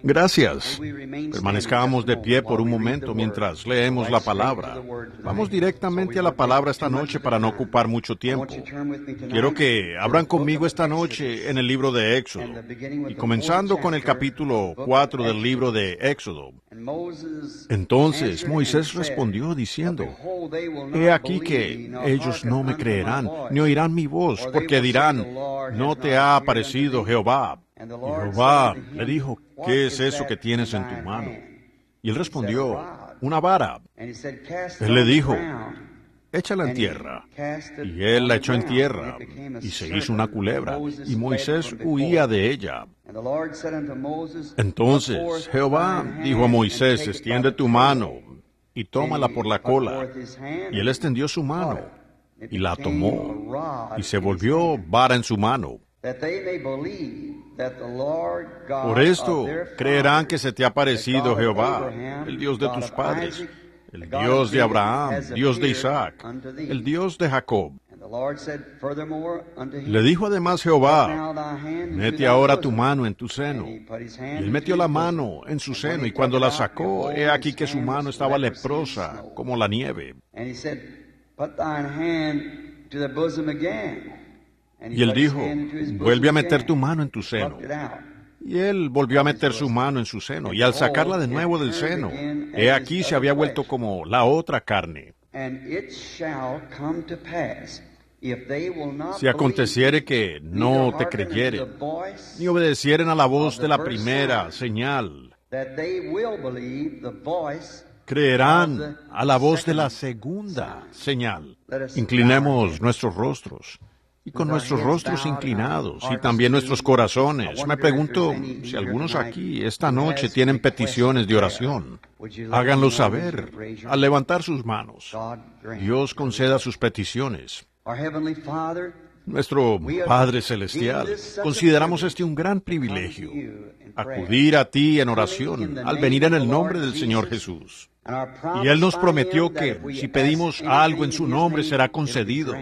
Gracias. Permanezcamos de pie por un momento mientras leemos la palabra. Vamos directamente a la palabra esta noche para no ocupar mucho tiempo. Quiero que abran conmigo esta noche en el libro de Éxodo, y comenzando con el capítulo 4 del libro de Éxodo. Entonces Moisés respondió diciendo: He aquí que ellos no me creerán, ni oirán mi voz, porque dirán: no te ha aparecido Jehová. Y Jehová le dijo: ¿qué es eso que tienes en tu mano? Y él respondió: una vara. Él le dijo: échala en tierra. Y él la echó en tierra, y se hizo una culebra, y Moisés huía de ella. Entonces Jehová dijo a Moisés: extiende tu mano, y tómala por la cola. Y él extendió su mano, y la tomó, y se volvió vara en su mano. Por esto creerán que se te ha parecido Jehová, el Dios de tus padres, el Dios de Abraham, Dios de Isaac, el Dios de Jacob. Le dijo además Jehová: mete ahora tu mano en tu seno. Y él metió la mano en su seno, y cuando la sacó, he aquí que su mano estaba leprosa como la nieve. Y él dijo: vuelve a meter tu mano en tu seno. Y él volvió a meter su mano en su seno, y al sacarla de nuevo del seno, he aquí se había vuelto como la otra carne. Si aconteciere que no te creyeren, ni obedecieren a la voz de la primera señal, creerán a la voz de la segunda señal. Inclinemos nuestros rostros. Y con nuestros rostros inclinados y también nuestros corazones, me pregunto si algunos aquí esta noche tienen peticiones de oración. Háganlo saber al levantar sus manos. Dios conceda sus peticiones. Nuestro Padre Celestial, consideramos este un gran privilegio, acudir a ti en oración al venir en el nombre del Señor Jesús. Y Él nos prometió que si pedimos algo en su nombre será concedido.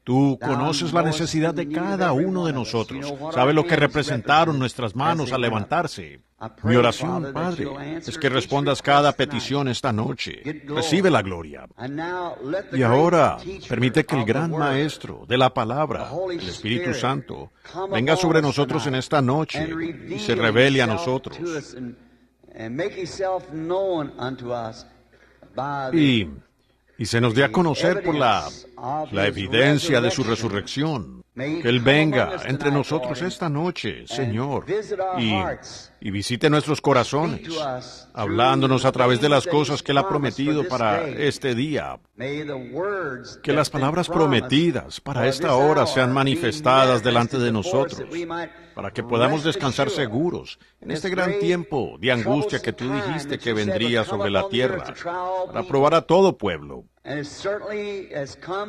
Tú conoces la necesidad de cada uno de nosotros. Sabes lo que representaron nuestras manos al levantarse. Mi oración, Padre, es que respondas cada petición esta noche. Recibe la gloria. Y ahora, permite que el gran Maestro de la Palabra, el Espíritu Santo, venga sobre nosotros en esta noche y se revele a nosotros. Y se nos dé a conocer por la evidencia de su resurrección. Que Él venga entre nosotros esta noche, Señor, y visite nuestros corazones, hablándonos a través de las cosas que Él ha prometido para este día. Que las palabras prometidas para esta hora sean manifestadas delante de nosotros, para que podamos descansar seguros en este gran tiempo de angustia que tú dijiste que vendría sobre la tierra, para probar a todo pueblo.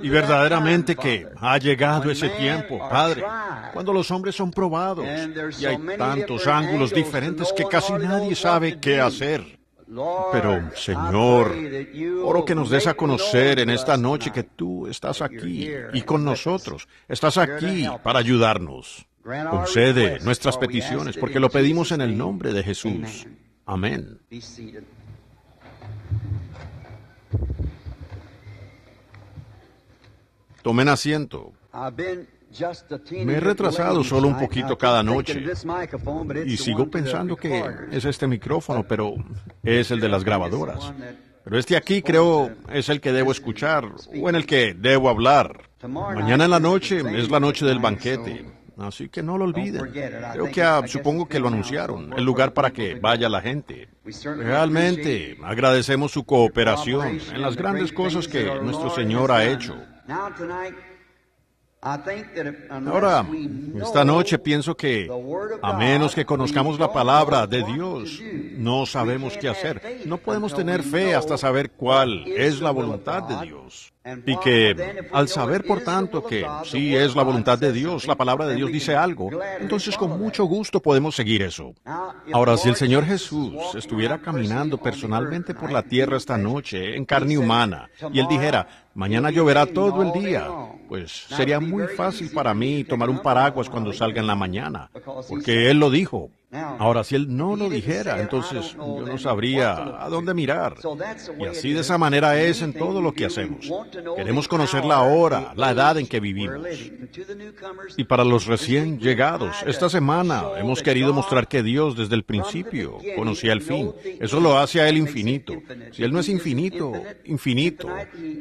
Y verdaderamente que ha llegado ese tiempo, Padre, cuando los hombres son probados y hay tantos ángulos diferentes que casi nadie sabe qué hacer. Pero, Señor, oro que nos des a conocer en esta noche que tú estás aquí y con nosotros. Estás aquí para ayudarnos. Concede nuestras peticiones porque lo pedimos en el nombre de Jesús. Amén. Tomen asiento. Me he retrasado solo un poquito cada noche y sigo pensando que es este micrófono, pero es el de las grabadoras. Pero este aquí creo es el que debo escuchar o en el que debo hablar. Mañana en la noche es la noche del banquete, así que no lo olviden. Creo que supongo que lo anunciaron, el lugar para que vaya la gente. Realmente agradecemos su cooperación en las grandes cosas que nuestro Señor ha hecho. Ahora, esta noche pienso que, a menos que conozcamos la palabra de Dios, no sabemos qué hacer. No podemos tener fe hasta saber cuál es la voluntad de Dios. Y que, al saber, por tanto, que sí es la voluntad de Dios, la palabra de Dios dice algo, entonces con mucho gusto podemos seguir eso. Ahora, si el Señor Jesús estuviera caminando personalmente por la tierra esta noche, en carne humana, y Él dijera: mañana lloverá todo el día, pues sería muy fácil para mí tomar un paraguas cuando salga en la mañana, porque Él lo dijo. Ahora, si Él no lo dijera, entonces yo no sabría a dónde mirar. Y así de esa manera es en todo lo que hacemos. Queremos conocer la hora, la edad en que vivimos. Y para los recién llegados, esta semana hemos querido mostrar que Dios desde el principio conocía el fin. Eso lo hace a Él infinito. Si Él no es infinito,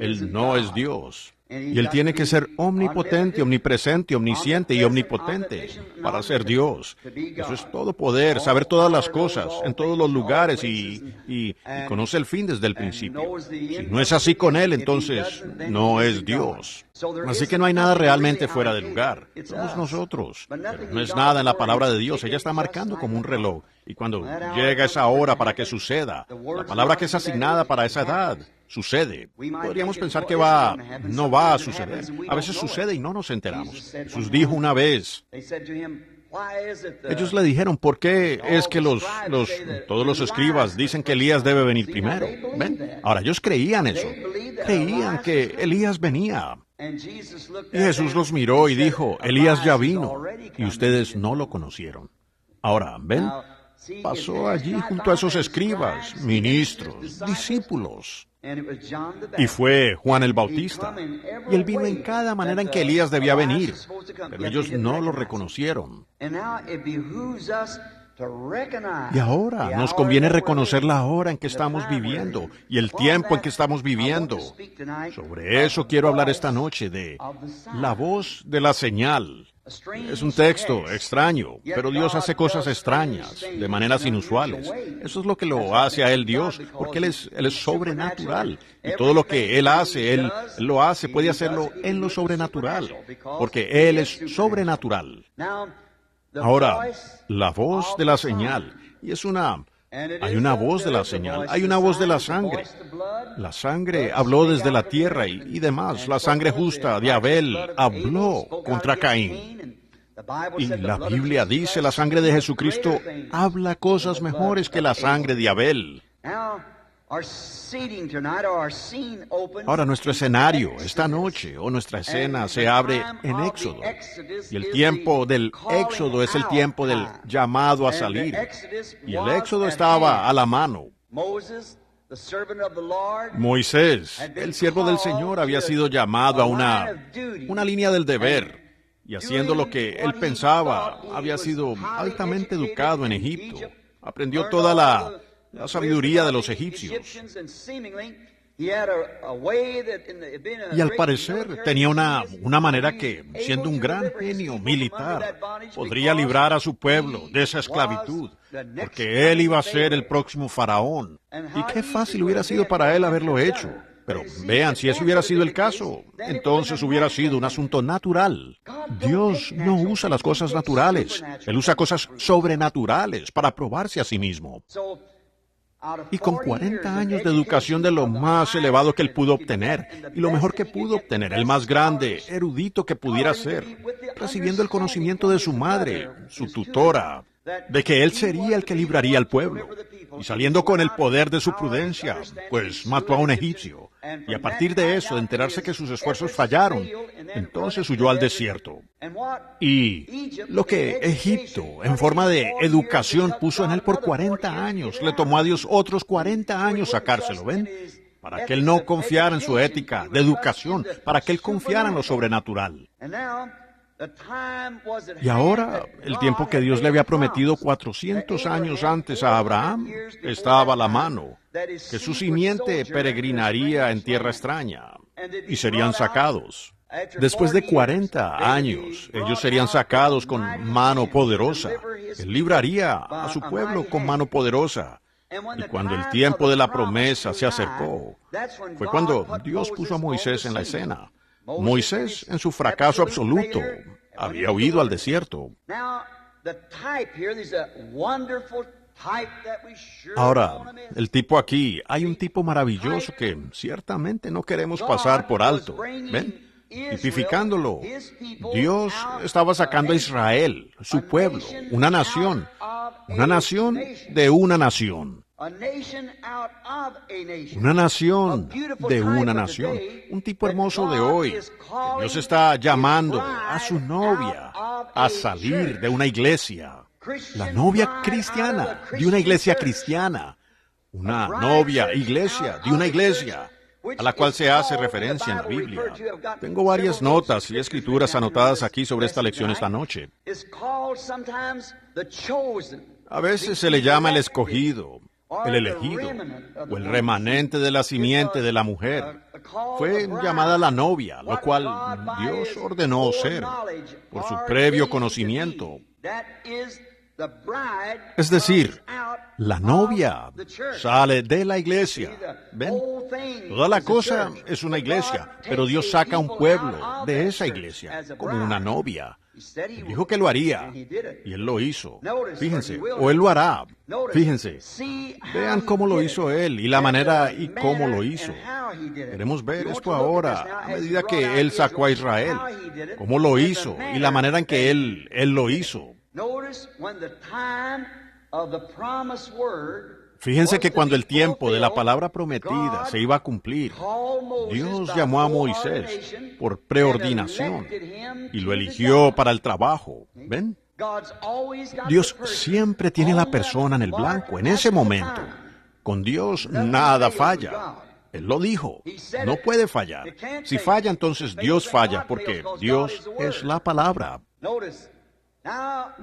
Él no es Dios. Y Él tiene que ser omnipotente, omnipresente, omnisciente y omnipotente para ser Dios. Eso es todo poder, saber todas las cosas, en todos los lugares y conoce el fin desde el principio. Si no es así con Él, entonces no es Dios. Así que no hay nada realmente fuera de lugar. Somos nosotros. Pero no es nada en la palabra de Dios. Ella está marcando como un reloj. Y cuando llega esa hora para que suceda, la palabra que es asignada para esa edad, sucede. Podríamos pensar que no va a suceder. A veces sucede y no nos enteramos. Jesús dijo una vez, ellos le dijeron, ¿por qué es que todos los escribas dicen que Elías debe venir primero? ¿Ven? Ahora, ellos creían eso. Creían que Elías venía. Y Jesús los miró y dijo, Elías ya vino, y ustedes no lo conocieron. Ahora, ¿ven? Pasó allí junto a esos escribas, ministros, discípulos. Y fue Juan el Bautista. Y él vino en cada manera en que Elías debía venir. Pero ellos no lo reconocieron. Y ahora nos conviene reconocer la hora en que estamos viviendo y el tiempo en que estamos viviendo. Sobre eso quiero hablar esta noche, de la voz de la señal. Es un texto extraño, pero Dios hace cosas extrañas, de maneras inusuales. Eso es lo que lo hace a Él Dios, porque Él es sobrenatural. Y todo lo que Él hace, Él lo hace, puede hacerlo en lo sobrenatural, porque Él es sobrenatural. Ahora, la voz de la señal, y hay una voz de la señal, hay una voz de la sangre. La sangre habló desde la tierra y demás. La sangre justa de Abel habló contra Caín. Y la Biblia dice, la sangre de Jesucristo habla cosas mejores que la sangre de Abel. Ahora nuestro escenario esta noche, o nuestra escena, se abre en Éxodo. Y el tiempo del Éxodo es el tiempo del llamado a salir. Y el Éxodo estaba a la mano. Moisés, el siervo del Señor, había sido llamado a una línea del deber. Y haciendo lo que él pensaba, había sido altamente educado en Egipto. Aprendió toda la sabiduría de los egipcios. Y al parecer tenía una manera que, siendo un gran genio militar, podría librar a su pueblo de esa esclavitud, porque él iba a ser el próximo faraón. Y qué fácil hubiera sido para él haberlo hecho. Pero vean, si ese hubiera sido el caso, entonces hubiera sido un asunto natural. Dios no usa las cosas naturales. Él usa cosas sobrenaturales para probarse a sí mismo. Y con 40 años de educación de lo más elevado que él pudo obtener, y lo mejor que pudo obtener, el más grande, erudito que pudiera ser, recibiendo el conocimiento de su madre, su tutora, de que él sería el que libraría al pueblo, y saliendo con el poder de su prudencia, pues mató a un egipcio, y a partir de eso, de enterarse que sus esfuerzos fallaron, entonces huyó al desierto. Y lo que Egipto, en forma de educación, puso en él por 40 años, le tomó a Dios otros 40 años sacárselo, ¿ven? Para que él no confiara en su ética de educación, para que él confiara en lo sobrenatural. Y ahora, el tiempo que Dios le había prometido 400 años antes a Abraham estaba a la mano, que su simiente peregrinaría en tierra extraña y serían sacados. Después de 40 años, ellos serían sacados con mano poderosa. Él libraría a su pueblo con mano poderosa. Y cuando el tiempo de la promesa se acercó, fue cuando Dios puso a Moisés en la escena. Moisés, en su fracaso absoluto, había huido al desierto. Ahora, el tipo aquí, hay un tipo maravilloso que ciertamente no queremos pasar por alto. ¿Ven? Tipificándolo, Dios estaba sacando a Israel, su pueblo, una nación de una nación. Una nación de una nación. Un tipo hermoso de hoy. Dios está llamando a su novia a salir de una iglesia. La novia cristiana de una iglesia cristiana. Una novia iglesia de una iglesia a la cual se hace referencia en la Biblia. Tengo varias notas y escrituras anotadas aquí sobre esta lección esta noche. A veces se le llama el escogido, el elegido, o el remanente de la simiente de la mujer. Fue llamada la novia, lo cual Dios ordenó ser por su previo conocimiento. Es decir, la novia sale de la iglesia. ¿Ven? Toda la cosa es una iglesia, pero Dios saca un pueblo de esa iglesia como una novia. Él dijo que lo haría, y Él lo hizo. Fíjense, o Él lo hará. Fíjense, vean cómo lo hizo Él y la manera y cómo lo hizo. Queremos ver esto ahora, a medida que Él sacó a Israel, cómo lo hizo y la manera en que Él lo hizo. Fíjense que cuando el tiempo de la palabra prometida se iba a cumplir, Dios llamó a Moisés por preordinación y lo eligió para el trabajo. ¿Ven? Dios siempre tiene a la persona en el blanco en ese momento. Con Dios nada falla. Él lo dijo. No puede fallar. Si falla, entonces Dios falla, porque Dios es la palabra.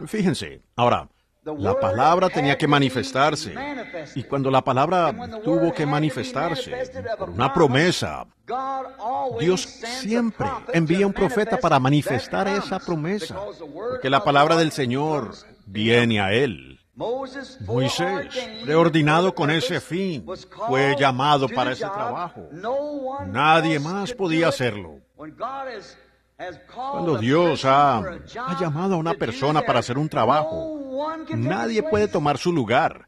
Fíjense, ahora, la palabra tenía que manifestarse, y cuando la palabra tuvo que manifestarse por una promesa, Dios siempre envía un profeta para manifestar esa promesa, porque la palabra del Señor viene a él. Moisés, preordinado con ese fin, fue llamado para ese trabajo. Nadie más podía hacerlo. Cuando Dios ha llamado a una persona para hacer un trabajo, nadie puede tomar su lugar.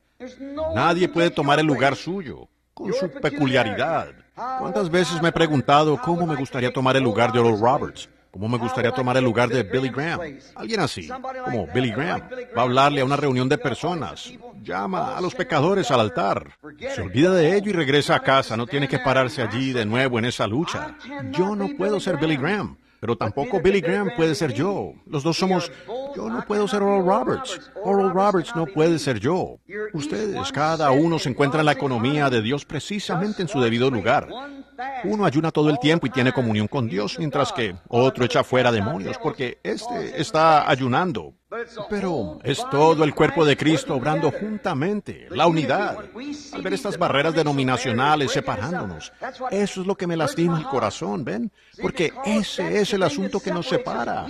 Nadie puede tomar el lugar suyo, con su peculiaridad. ¿Cuántas veces me he preguntado cómo me gustaría tomar el lugar de Oral Roberts? ¿Cómo me gustaría tomar el lugar de Billy Graham? Alguien así, como Billy Graham, va a hablarle a una reunión de personas. Llama a los pecadores al altar. Se olvida de ello y regresa a casa. No tiene que pararse allí de nuevo en esa lucha. Yo no puedo ser Billy Graham. Pero tampoco Billy Graham puede ser yo. Los dos somos... Yo no puedo ser Oral Roberts. Oral Roberts no puede ser yo. Ustedes, cada uno se encuentra en la economía de Dios precisamente en su debido lugar. Uno ayuna todo el tiempo y tiene comunión con Dios, mientras que otro echa fuera demonios, porque este está ayunando. Pero es todo el cuerpo de Cristo obrando juntamente, la unidad. Al ver estas barreras denominacionales separándonos, eso es lo que me lastima el corazón, ¿ven? Porque ese es el asunto que nos separa.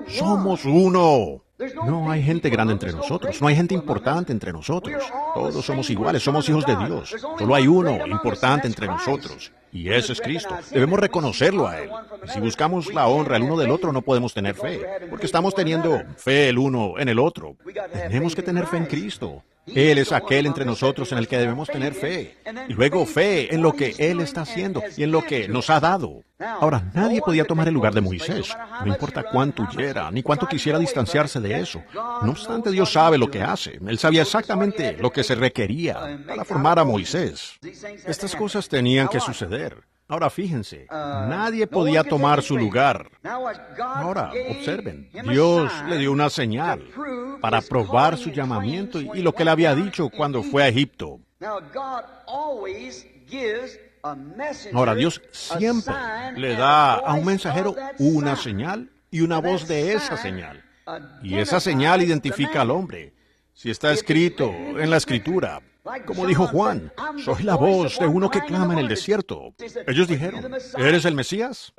Somos uno. No hay gente grande entre nosotros, no hay gente importante entre nosotros. Todos somos iguales, somos hijos de Dios. Solo hay uno importante entre nosotros, y ese es Cristo. Debemos reconocerlo a Él. Y si buscamos la honra el uno del otro, no podemos tener fe, porque estamos teniendo fe el uno en el otro. Tenemos que tener fe en Cristo. Él es aquel entre nosotros en el que debemos tener fe. Y luego fe en lo que Él está haciendo y en lo que nos ha dado. Ahora, nadie podía tomar el lugar de Moisés. No importa cuánto huyera, ni cuánto quisiera distanciarse de eso. No obstante, Dios sabe lo que hace. Él sabía exactamente lo que se requería para formar a Moisés. Estas cosas tenían que suceder. Ahora fíjense, nadie podía tomar su lugar. Ahora, observen, Dios le dio una señal para probar su llamamiento y lo que él había dicho cuando fue a Egipto. Ahora, Dios siempre le da a un mensajero una señal y una voz de esa señal. Y esa señal identifica al hombre. Si está escrito en la Escritura, como dijo Juan, soy la voz de uno que clama en el desierto. Ellos dijeron, ¿eres el Mesías?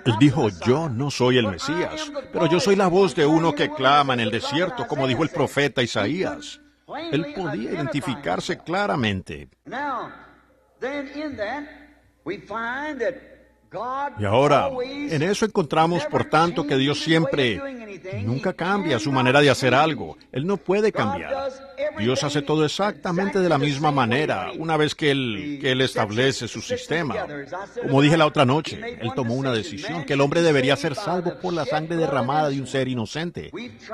Él dijo, yo no soy el Mesías, pero yo soy la voz de uno que clama en el desierto, como dijo el profeta Isaías. Él podía identificarse claramente. Y ahora, en eso encontramos, por tanto, que Dios siempre, nunca cambia su manera de hacer algo. Él no puede cambiar. Dios hace todo exactamente de la misma manera una vez que Él establece su sistema. Como dije la otra noche, Él tomó una decisión, que el hombre debería ser salvo por la sangre derramada de un ser inocente.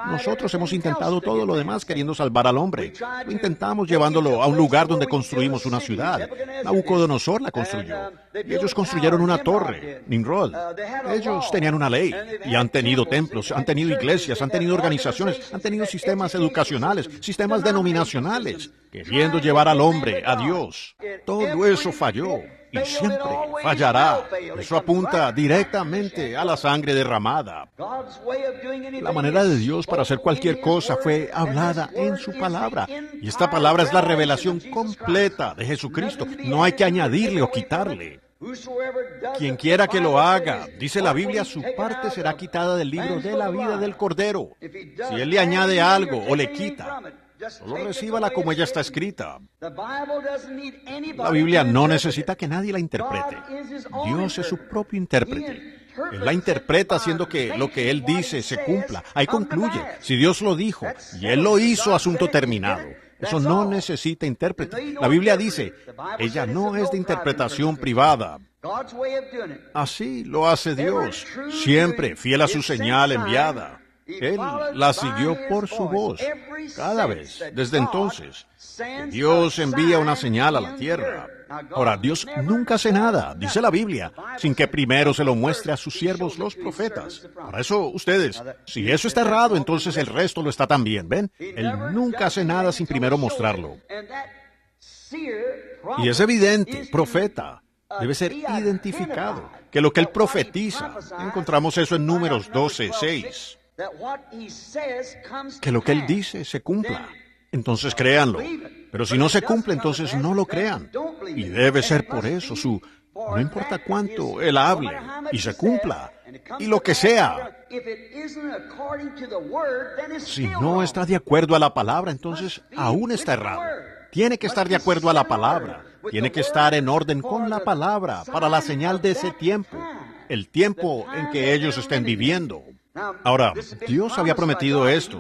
Nosotros hemos intentado todo lo demás queriendo salvar al hombre. Lo intentamos llevándolo a un lugar donde construimos una ciudad. Nabucodonosor la construyó. Y ellos construyeron una torre padre, Nimrod. Ellos tenían una ley y han tenido templos, han tenido iglesias, han tenido organizaciones, han tenido sistemas educacionales, sistemas denominacionales, queriendo llevar al hombre a Dios. Todo eso falló y siempre fallará. Eso apunta directamente a la sangre derramada. La manera de Dios para hacer cualquier cosa fue hablada en su palabra. Y esta palabra es la revelación completa de Jesucristo. No hay que añadirle o quitarle. Quien quiera que lo haga, dice la Biblia, su parte será quitada del libro de la vida del Cordero. Si él le añade algo o le quita, solo recíbala como ella está escrita. La Biblia no necesita que nadie la interprete. Dios es su propio intérprete. Él la interpreta haciendo que lo que Él dice se cumpla. Ahí concluye. Si Dios lo dijo y Él lo hizo, asunto terminado. Eso no necesita intérprete. La Biblia dice, ella no es de interpretación privada. Así lo hace Dios, siempre fiel a su señal enviada. Él la siguió por su voz, cada vez, desde entonces. Dios envía una señal a la tierra. Ahora, Dios nunca hace nada, dice la Biblia, sin que primero se lo muestre a sus siervos los profetas. Para eso, ustedes, si eso está errado, entonces el resto lo está también, ¿ven? Él nunca hace nada sin primero mostrarlo. Y es evidente, profeta, debe ser identificado, que lo que él profetiza, encontramos eso en Números 12:6. Que lo que él dice se cumpla. Entonces créanlo. Pero si no se cumple, entonces no lo crean. Y debe ser por eso no importa cuánto él hable y se cumpla, y lo que sea. Si no está de acuerdo a la palabra, entonces aún está errado. Tiene que estar de acuerdo a la palabra. Tiene que estar en orden con la palabra para la señal de ese tiempo, el tiempo en que ellos estén viviendo. Ahora, Dios había prometido esto,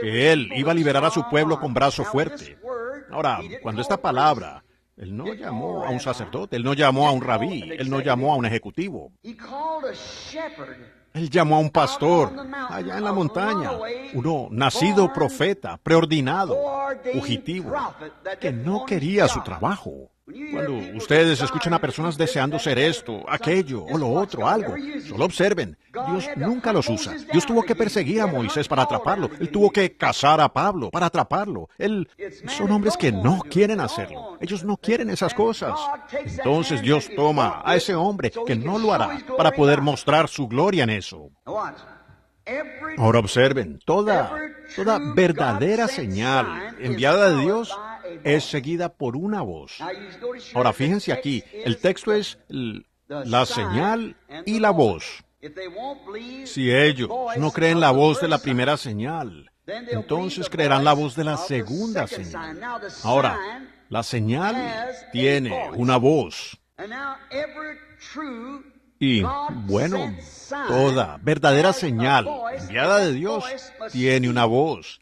que Él iba a liberar a su pueblo con brazo fuerte. Ahora, cuando esta palabra, Él no llamó a un sacerdote, Él no llamó a un rabí, Él no llamó a un ejecutivo. Él llamó a un pastor allá en la montaña, uno nacido profeta, preordinado, fugitivo, que no quería su trabajo. Cuando ustedes escuchan a personas deseando ser esto, aquello o lo otro, algo, solo observen. Dios nunca los usa. Dios tuvo que perseguir a Moisés para atraparlo. Él tuvo que cazar a Pablo para atraparlo. Son hombres que no quieren hacerlo. Ellos no quieren esas cosas. Entonces Dios toma a ese hombre que no lo hará para poder mostrar su gloria en eso. Ahora observen, toda verdadera señal enviada de Dios es seguida por una voz. Ahora fíjense aquí, el texto es la señal y la voz. Si ellos no creen la voz de la primera señal, entonces creerán la voz de la segunda señal. Ahora, la señal tiene una voz. Y, bueno, toda verdadera señal enviada de Dios tiene una voz.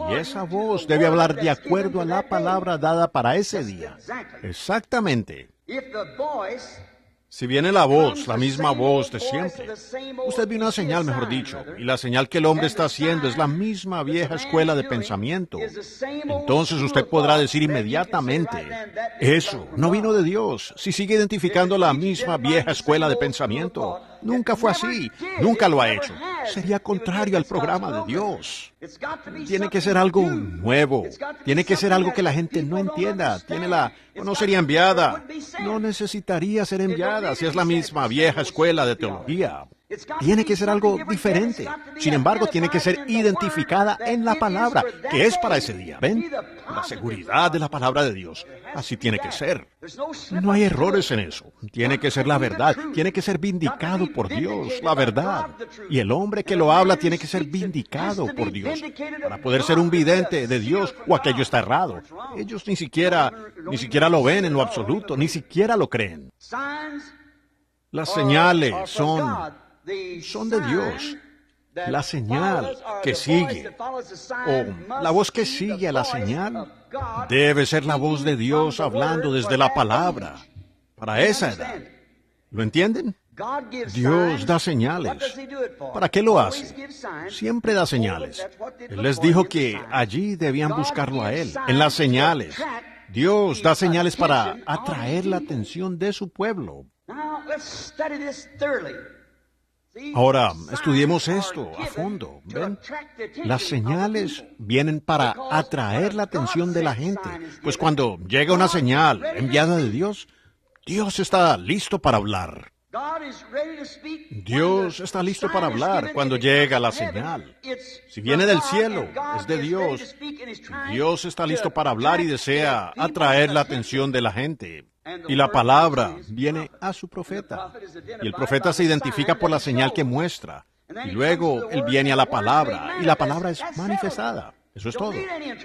Y esa voz debe hablar de acuerdo a la palabra dada para ese día. Exactamente. Si viene la voz, la misma voz de siempre, usted ve una señal, mejor dicho, y la señal que el hombre está haciendo es la misma vieja escuela de pensamiento. Entonces usted podrá decir inmediatamente, eso no vino de Dios, si sigue identificando la misma vieja escuela de pensamiento. Nunca fue así, nunca lo ha hecho. Sería contrario al programa de Dios. Tiene que ser algo nuevo, tiene que ser algo que la gente no entienda. No sería enviada, no necesitaría ser enviada si es la misma vieja escuela de teología. Tiene que ser algo diferente. Sin embargo, tiene que ser identificada en la palabra, que es para ese día. ¿Ven? La seguridad de la palabra de Dios. Así tiene que ser. No hay errores en eso. Tiene que ser la verdad. Tiene que ser vindicado por Dios, la verdad. Y el hombre que lo habla tiene que ser vindicado por Dios. Para poder ser un vidente de Dios, o aquello está errado. Ellos ni siquiera lo ven en lo absoluto, ni siquiera lo creen. Las señales son de Dios. La señal que sigue, o la voz que sigue a la señal, debe ser la voz de Dios hablando desde la palabra, para esa edad. ¿Lo entienden? Dios da señales. ¿Para qué lo hace? Siempre da señales. Él les dijo que allí debían buscarlo a Él, en las señales. Dios da señales para atraer la atención de su pueblo. Ahora, estudiemos esto a fondo. ¿Ven? Las señales vienen para atraer la atención de la gente. Pues cuando llega una señal enviada de Dios, Dios está listo para hablar. Dios está listo para hablar cuando llega la señal. Si viene del cielo, es de Dios. Dios está listo para hablar y desea atraer la atención de la gente. Y la palabra viene a su profeta. Y el profeta se identifica por la señal que muestra. Y luego él viene a la palabra, y la palabra es manifestada. Eso es todo.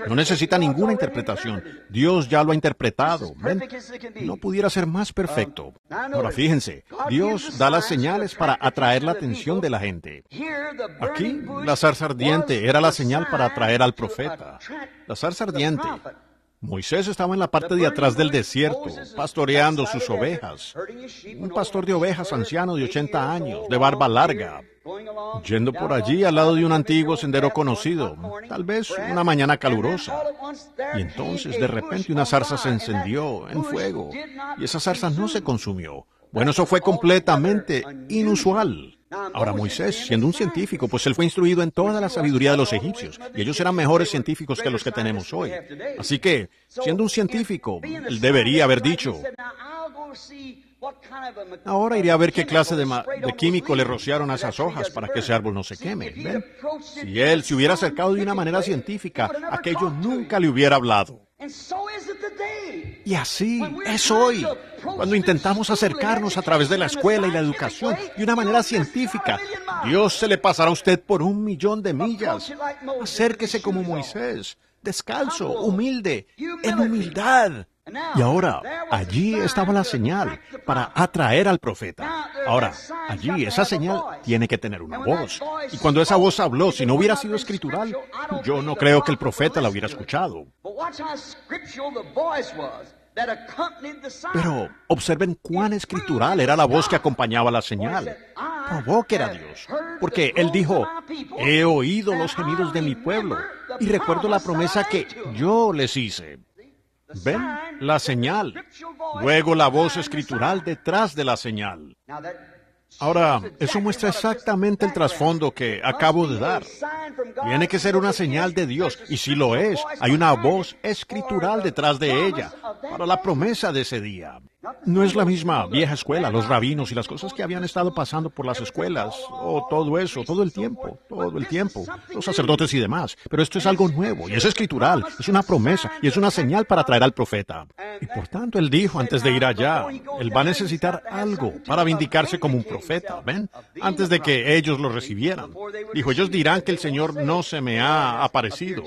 No necesita ninguna interpretación. Dios ya lo ha interpretado. ¿Ven? No pudiera ser más perfecto. Ahora fíjense, Dios da las señales para atraer la atención de la gente. Aquí, la zarza ardiente era la señal para atraer al profeta. La zarza ardiente. Moisés estaba en la parte de atrás del desierto, pastoreando sus ovejas. Un pastor de ovejas anciano de 80 años, de barba larga, yendo por allí al lado de un antiguo sendero conocido, tal vez una mañana calurosa. Y entonces, de repente, una zarza se encendió en fuego, y esa zarza no se consumió. Bueno, eso fue completamente inusual. Ahora Moisés, siendo un científico, pues él fue instruido en toda la sabiduría de los egipcios, y ellos eran mejores científicos que los que tenemos hoy. Así que, siendo un científico, él debería haber dicho, ahora iré a ver qué clase de químico le rociaron a esas hojas para que ese árbol no se queme. ¿Ven? Si él se hubiera acercado de una manera científica, aquello nunca le hubiera hablado. Y así es hoy, cuando intentamos acercarnos a través de la escuela y la educación de una manera científica. Dios se le pasará a usted por 1,000,000 de millas. Acérquese como Moisés, descalzo, humilde, en humildad. Y ahora, allí estaba la señal para atraer al profeta. Ahora, allí esa señal tiene que tener una voz. Y cuando esa voz habló, si no hubiera sido escritural, yo no creo que el profeta la hubiera escuchado. Pero observen cuán escritural era la voz que acompañaba la señal. Probó que era Dios, porque él dijo, he oído los gemidos de mi pueblo y recuerdo la promesa que yo les hice. ¿Ven? La señal. Luego la voz escritural detrás de la señal. Ahora, eso muestra exactamente el trasfondo que acabo de dar. Tiene que ser una señal de Dios, y si lo es, hay una voz escritural detrás de ella, para la promesa de ese día. No es la misma vieja escuela, los rabinos y las cosas que habían estado pasando por las escuelas, o todo eso, todo el tiempo, los sacerdotes y demás. Pero esto es algo nuevo, y es escritural, es una promesa, y es una señal para traer al profeta. Y por tanto, él dijo antes de ir allá, él va a necesitar algo para vindicarse como un profeta, ¿ven? Antes de que ellos lo recibieran. Dijo, ellos dirán que el Señor no se me ha aparecido.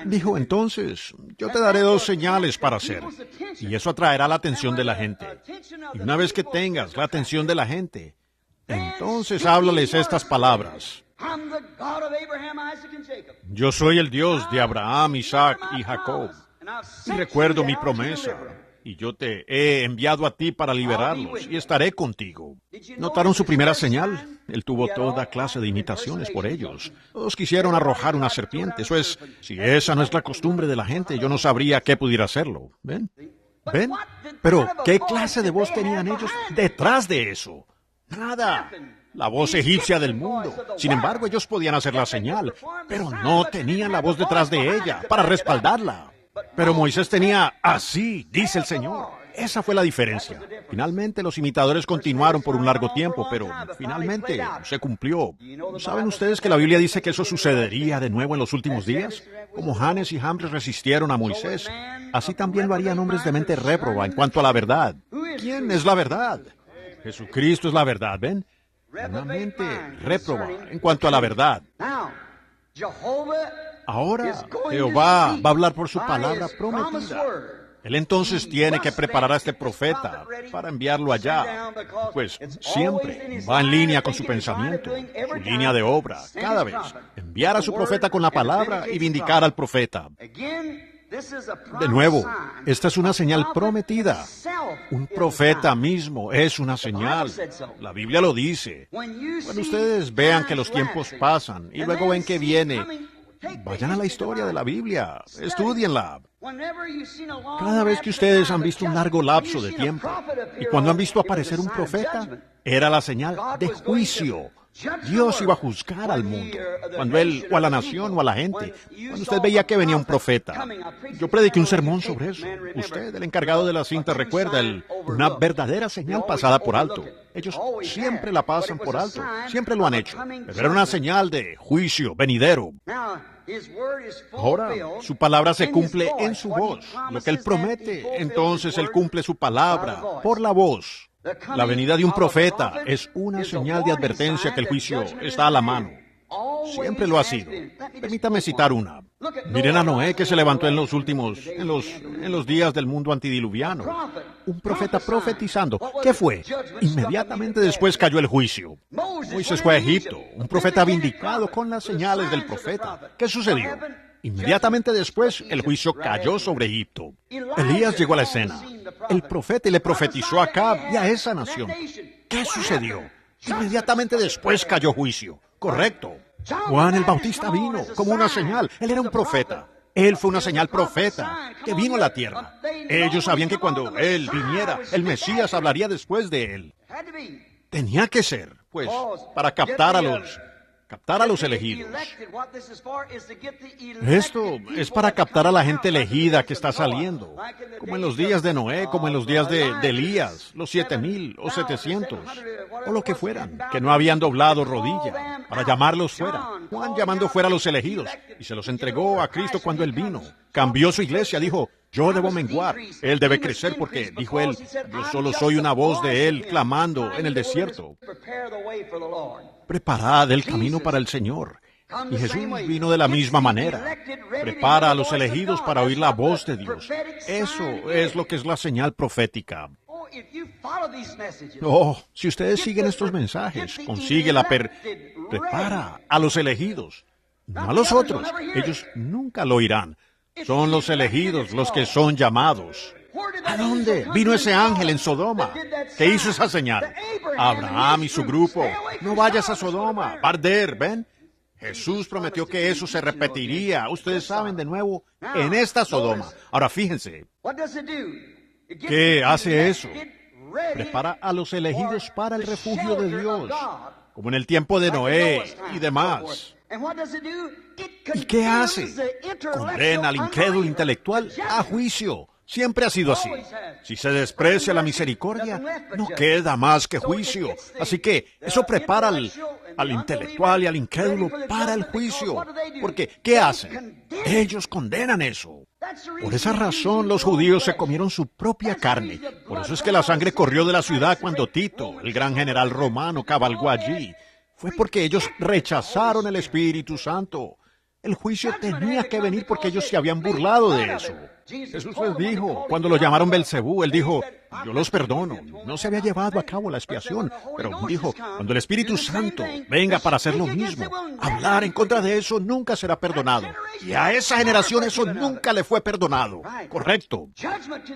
Dijo, entonces, yo te daré 2 señales para hacer, y eso atraerá la atención de la gente. Y una vez que tengas la atención de la gente, entonces háblales estas palabras. Yo soy el Dios de Abraham, Isaac y Jacob, y recuerdo mi promesa, y yo te he enviado a ti para liberarlos, y estaré contigo. ¿Notaron su primera señal? Él tuvo toda clase de imitaciones por ellos. Todos quisieron arrojar una serpiente. Eso es, si esa no es la costumbre de la gente, yo no sabría qué pudiera hacerlo. ¿Ven? ¿Ven? Pero, ¿qué clase de voz tenían ellos detrás de eso? Nada. La voz egipcia del mundo. Sin embargo, ellos podían hacer la señal, pero no tenían la voz detrás de ella para respaldarla. Pero Moisés tenía, así dice el Señor. Esa fue la diferencia. Finalmente los imitadores continuaron por un largo tiempo, pero finalmente se cumplió. ¿Saben ustedes que la Biblia dice que eso sucedería de nuevo en los últimos días? Como Janes y Jambres resistieron a Moisés, así también lo harían hombres de mente réproba en cuanto a la verdad. ¿Quién es la verdad? Jesucristo es la verdad, ¿ven? Una mente réproba en cuanto a la verdad. Ahora Jehová va a hablar por su palabra prometida. Él entonces tiene que preparar a este profeta para enviarlo allá. Pues siempre va en línea con su pensamiento, su línea de obra, cada vez. Enviar a su profeta con la palabra y vindicar al profeta. De nuevo, esta es una señal prometida. Un profeta mismo es una señal. La Biblia lo dice. Cuando ustedes vean que los tiempos pasan y luego ven que viene Vayan a la historia de la Biblia, estudienla. Cada vez que ustedes han visto un largo lapso de tiempo, y cuando han visto aparecer un profeta, era la señal de juicio. Dios iba a juzgar al mundo, cuando Él, o a la nación, o a la gente, cuando usted veía que venía un profeta. Yo prediqué un sermón sobre eso. Usted, el encargado de la cinta, recuerda una verdadera señal pasada por alto. Ellos siempre la pasan por alto, siempre lo han hecho. Pero era una señal de juicio venidero. Ahora, su palabra se cumple en su voz. Lo que Él promete, entonces Él cumple su palabra por la voz. La venida de un profeta es una señal de advertencia que el juicio está a la mano. Siempre lo ha sido. Permítame citar una. Miren a Noé, que se levantó en los días del mundo antidiluviano. Un profeta profetizando. ¿Qué fue? Inmediatamente después cayó el juicio. Moisés fue a Egipto, un profeta vindicado con las señales del profeta. ¿Qué sucedió? Inmediatamente después, el juicio cayó sobre Egipto. Elías llegó a la escena. El profeta le profetizó a Acab y a esa nación. ¿Qué sucedió? Inmediatamente después cayó juicio. Correcto. Juan el Bautista vino como una señal. Él era un profeta. Él fue una señal profeta que vino a la tierra. Ellos sabían que cuando Él viniera, el Mesías hablaría después de Él. Tenía que ser, pues, para captar a los elegidos. Esto es para captar a la gente elegida que está saliendo, como en los días de Noé, como en los días de Elías, los 7,000 o 700, o lo que fueran, que no habían doblado rodilla, para llamarlos fuera. Juan llamando fuera a los elegidos, y se los entregó a Cristo cuando Él vino. Cambió su iglesia, dijo, yo debo menguar, Él debe crecer porque, dijo Él, yo solo soy una voz de Él clamando en el desierto. Preparad el camino para el Señor. Y Jesús vino de la misma manera. Prepara a los elegidos para oír la voz de Dios. Eso es lo que es la señal profética. Oh, si ustedes siguen estos mensajes, prepara a los elegidos, no a los otros. Ellos nunca lo oirán. Son los elegidos los que son llamados. ¿A dónde vino ese ángel en Sodoma? ¿Qué hizo esa señal? Abraham y su grupo. No vayas a Sodoma, va a arder, ¿ven? Jesús prometió que eso se repetiría, ustedes saben, de nuevo, en esta Sodoma. Ahora fíjense, ¿qué hace eso? Prepara a los elegidos para el refugio de Dios, como en el tiempo de Noé y demás. ¿Y qué hace? Condena al incrédulo intelectual a juicio. Siempre ha sido así. Si se desprecia la misericordia, no queda más que juicio. Así que eso prepara al intelectual y al incrédulo para el juicio. Porque, ¿qué hacen? Ellos condenan eso. Por esa razón los judíos se comieron su propia carne. Por eso es que la sangre corrió de la ciudad cuando Tito, el gran general romano, cabalgó allí. Fue porque ellos rechazaron el Espíritu Santo. El juicio tenía que venir porque ellos se habían burlado de eso. Jesús les dijo, cuando lo llamaron Belcebú, Él dijo, yo los perdono. No se había llevado a cabo la expiación, pero dijo, cuando el Espíritu Santo venga para hacer lo mismo, hablar en contra de eso nunca será perdonado. Y a esa generación eso nunca le fue perdonado. Correcto.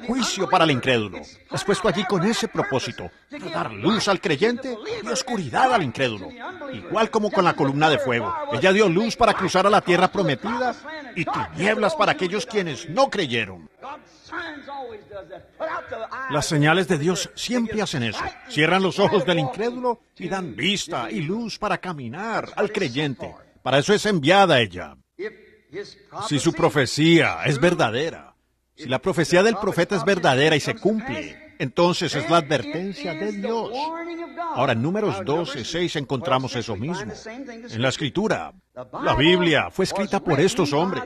Juicio para el incrédulo. Es puesto allí con ese propósito, de dar luz al creyente y oscuridad al incrédulo. Igual como con la columna de fuego. Ella dio luz para cruzar a la tierra prometida y tinieblas para aquellos quienes no creyeron. Las señales de Dios siempre hacen eso. Cierran los ojos del incrédulo y dan vista y luz para caminar al creyente. Para eso es enviada ella. Si su profecía es verdadera, si la profecía del profeta es verdadera y se cumple, entonces es la advertencia de Dios. Ahora, en Números 12:6 encontramos eso mismo. En la Escritura, la Biblia fue escrita por estos hombres.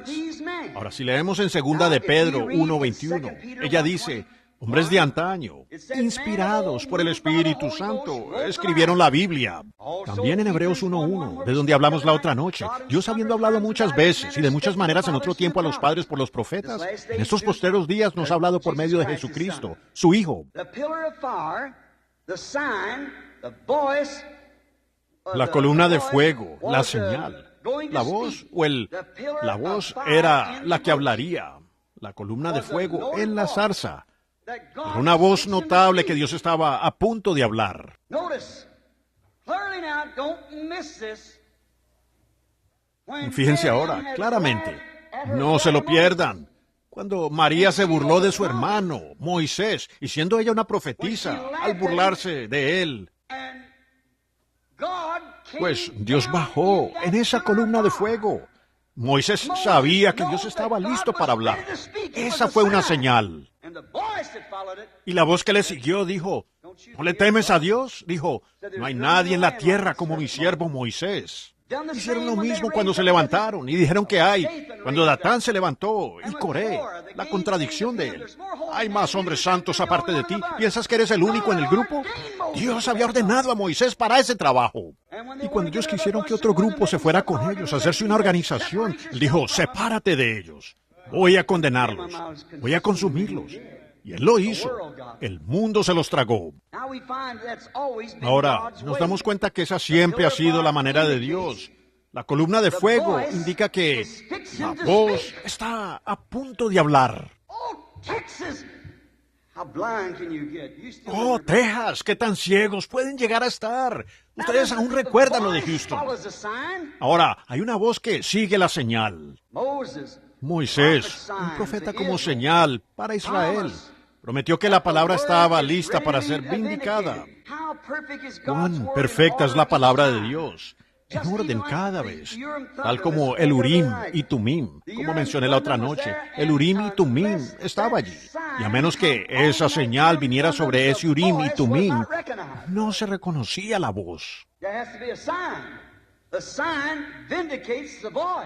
Ahora, si leemos en 2 de Pedro 1:21, ella dice, hombres de antaño, inspirados por el Espíritu Santo, escribieron la Biblia. También en Hebreos 1:1, de donde hablamos la otra noche, Dios habiendo hablado muchas veces y de muchas maneras en otro tiempo a los padres por los profetas, en estos posteros días nos ha hablado por medio de Jesucristo, su Hijo. La columna de fuego, la señal, la voz la voz era la que hablaría, la columna de fuego en la zarza. Era una voz notable que Dios estaba a punto de hablar. Fíjense ahora, claramente, no se lo pierdan. Cuando María se burló de su hermano, Moisés, y siendo ella una profetisa, al burlarse de él, pues Dios bajó en esa columna de fuego. Moisés sabía que Dios estaba listo para hablar. Esa fue una señal. Y la voz que le siguió dijo, ¿no le temes a Dios? Dijo, no hay nadie en la tierra como mi siervo Moisés. Hicieron lo mismo cuando se levantaron y dijeron que hay. Cuando Datán se levantó y Coré, la contradicción de él. Hay más hombres santos aparte de ti. ¿Piensas que eres el único en el grupo? Dios había ordenado a Moisés para ese trabajo. Y cuando ellos quisieron que otro grupo se fuera con ellos, a hacerse una organización, él dijo, sepárate de ellos. Voy a condenarlos. Voy a consumirlos. Y él lo hizo. El mundo se los tragó. Ahora, nos damos cuenta que esa siempre ha sido la manera de Dios. La columna de fuego indica que la voz está a punto de hablar. Oh, Texas, ¿qué tan ciegos pueden llegar a estar? Ustedes aún recuerdan lo de Houston. Ahora, hay una voz que sigue la señal. Moisés, un profeta como señal para Israel, prometió que la palabra estaba lista para ser vindicada. Cuán perfecta es la palabra de Dios, en orden cada vez, tal como el Urim y Tumim, como mencioné la otra noche. El Urim y Tumim estaba allí, y a menos que esa señal viniera sobre ese Urim y Tumim, no se reconocía la voz.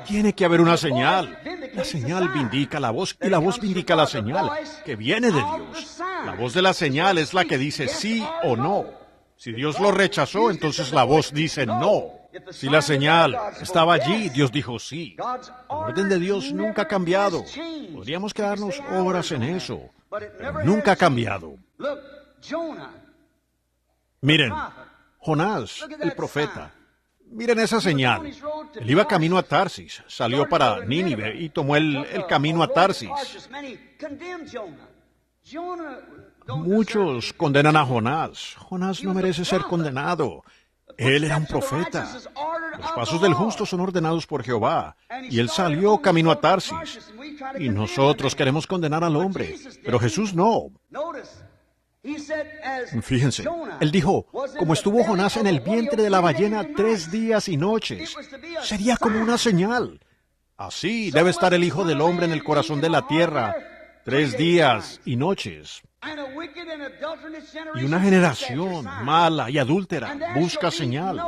Tiene que haber una señal. La señal vindica la voz y la voz vindica la señal, que viene de Dios. La voz de la señal es la que dice sí o no. Si Dios lo rechazó, entonces la voz dice no. Si la señal estaba allí, Dios dijo sí. El orden de Dios nunca ha cambiado. Podríamos quedarnos horas en eso, pero nunca ha cambiado. Miren, Jonás, el profeta. Miren esa señal. Él iba camino a Tarsis, salió para Nínive y tomó el camino a Tarsis. Muchos condenan a Jonás. Jonás no merece ser condenado. Él era un profeta. Los pasos del justo son ordenados por Jehová. Y él salió camino a Tarsis. Y nosotros queremos condenar al hombre, pero Jesús no. Fíjense, él dijo, como estuvo Jonás en el vientre de la ballena 3 días y noches, sería como una señal. Así debe estar el Hijo del Hombre en el corazón de la tierra 3 días y noches. Y una generación mala y adúltera busca señal.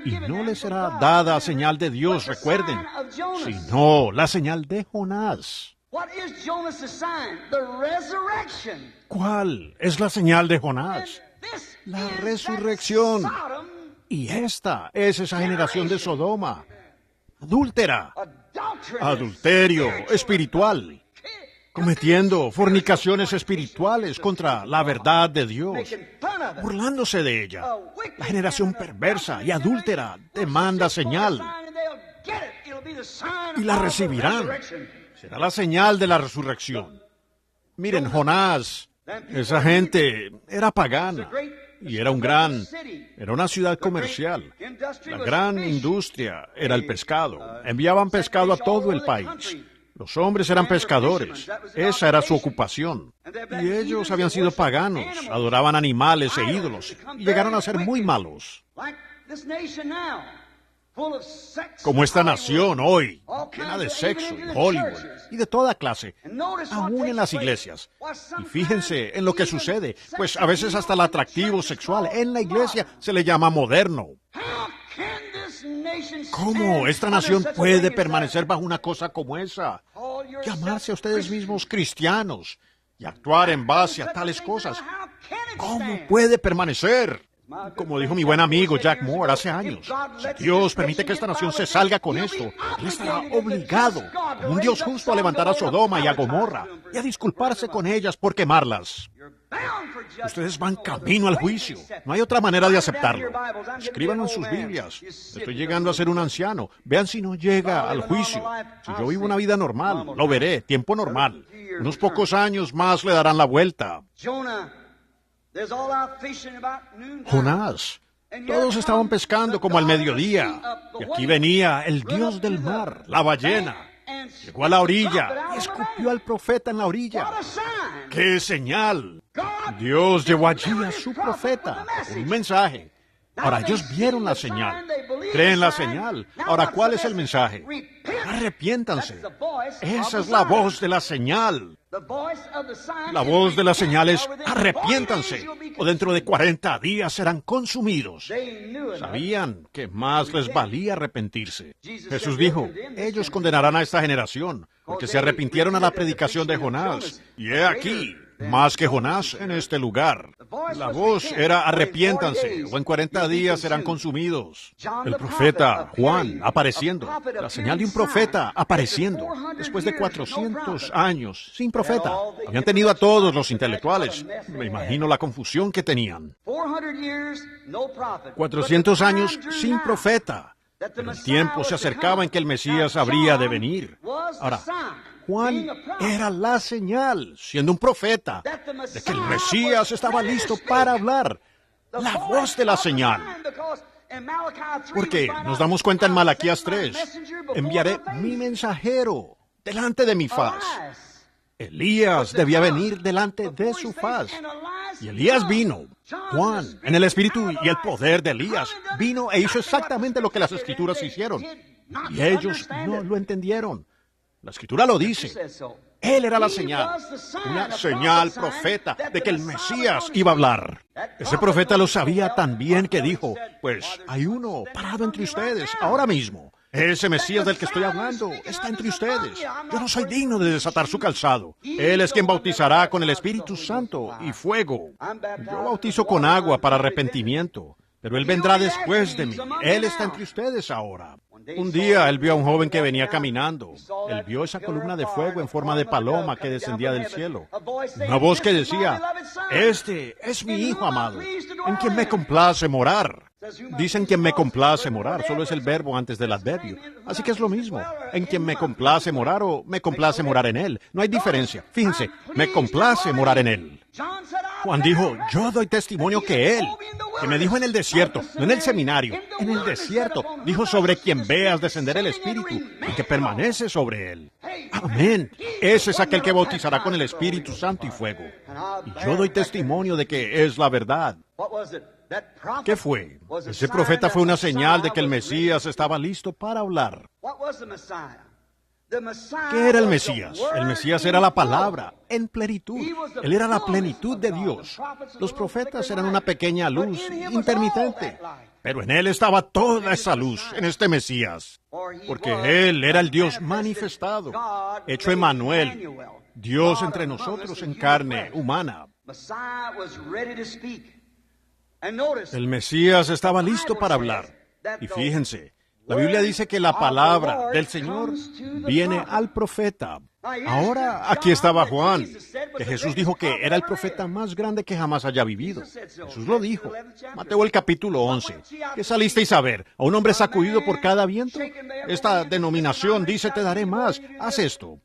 Y no le será dada señal de Dios, recuerden, sino la señal de Jonás. ¿Cuál es la señal de Jonás? La resurrección. Y esta es esa generación de Sodoma, adúltera, adulterio espiritual, cometiendo fornicaciones espirituales contra la verdad de Dios, burlándose de ella. La generación perversa y adúltera demanda señal y la recibirán. Será la señal de la resurrección. Miren, Jonás, esa gente era pagana y era una ciudad comercial. La gran industria era el pescado. Enviaban pescado a todo el país. Los hombres eran pescadores. Esa era su ocupación. Y ellos habían sido paganos, adoraban animales e ídolos, y llegaron a ser muy malos. Como esta nación hoy, llena de sexo y Hollywood y de toda clase, aún en las iglesias. Y fíjense en lo que sucede, pues a veces hasta el atractivo sexual en la iglesia se le llama moderno. ¿Cómo esta nación puede permanecer bajo una cosa como esa? Llamarse a ustedes mismos cristianos y actuar en base a tales cosas. ¿Cómo puede permanecer? Como dijo mi buen amigo Jack Moore hace años, si Dios permite que esta nación se salga con esto, Él estará obligado, como un Dios justo, a levantar a Sodoma y a Gomorra y a disculparse con ellas por quemarlas. Ustedes van camino al juicio. No hay otra manera de aceptarlo. Escríbanlo en sus Biblias. Estoy llegando a ser un anciano. Vean si no llega al juicio. Si yo vivo una vida normal, lo veré, tiempo normal. Unos pocos años más le darán la vuelta. Jonás, Todos estaban pescando como al mediodía. Y aquí venía el dios del mar, la ballena. Llegó a la orilla y escupió al profeta en la orilla. ¡Qué señal! Dios llevó allí a su profeta con un mensaje. Ahora, ellos vieron la señal, creen la señal. Ahora, ¿cuál es el mensaje? Arrepiéntanse. Esa es la voz de la señal. La voz de la señal es arrepiéntanse, o dentro de 40 días serán consumidos. Sabían que más les valía arrepentirse. Jesús dijo, ellos condenarán a esta generación, porque se arrepintieron a la predicación de Jonás. Y he aquí, más que Jonás en este lugar. La voz era arrepiéntanse, o en 40 días serán consumidos. El profeta Juan apareciendo, la señal de un profeta apareciendo, después de 400 años sin profeta. Habían tenido a todos los intelectuales. Me imagino la confusión que tenían. 400 años sin profeta. Pero el tiempo se acercaba en que el Mesías habría de venir. Ahora, Juan era la señal, siendo un profeta, de que el Mesías estaba listo para hablar. La voz de la señal. Porque nos damos cuenta en Malaquías 3, enviaré mi mensajero delante de mi faz. Elías debía venir delante de su faz. Y Elías vino. Juan, en el espíritu y el poder de Elías, vino e hizo exactamente lo que las Escrituras hicieron. Y ellos no lo entendieron. La Escritura lo dice. Él era la señal, una señal profeta de que el Mesías iba a hablar. Ese profeta lo sabía tan bien que dijo, pues hay uno parado entre ustedes ahora mismo. Ese Mesías del que estoy hablando está entre ustedes. Yo no soy digno de desatar su calzado. Él es quien bautizará con el Espíritu Santo y fuego. Yo bautizo con agua para arrepentimiento, pero Él vendrá después de mí. Él está entre ustedes ahora. Un día él vio a un joven que venía caminando. Él vio esa columna de fuego en forma de paloma que descendía del cielo. Una voz que decía, este es mi hijo amado, en quien me complace morar. Dicen quien me complace morar, solo es el verbo antes del adverbio. Así que es lo mismo, en quien me complace morar o me complace morar en él. No hay diferencia. Fíjense, me complace morar en él. Juan dijo, yo doy testimonio que él, que me dijo en el desierto, no en el seminario, en el desierto, dijo sobre quien veas descender el Espíritu y que permanece sobre él. Amén. Ese es aquel que bautizará con el Espíritu Santo y fuego. Y yo doy testimonio de que es la verdad. ¿Qué fue? Ese profeta fue una señal de que el Mesías estaba listo para hablar. ¿Qué era el Mesías? El Mesías era la palabra, en plenitud. Él era la plenitud de Dios. Los profetas eran una pequeña luz, intermitente. Pero en él estaba toda esa luz, en este Mesías. Porque él era el Dios manifestado, hecho Emmanuel, Dios entre nosotros en carne humana. El Mesías estaba listo para hablar. Y fíjense, la Biblia dice que la palabra del Señor viene al profeta. Ahora, aquí estaba Juan, que Jesús dijo que era el profeta más grande que jamás haya vivido. Jesús lo dijo. Mateo el capítulo 11. ¿Qué salisteis a ver? ¿A un hombre sacudido por cada viento? Esta denominación dice, te daré más. Haz esto.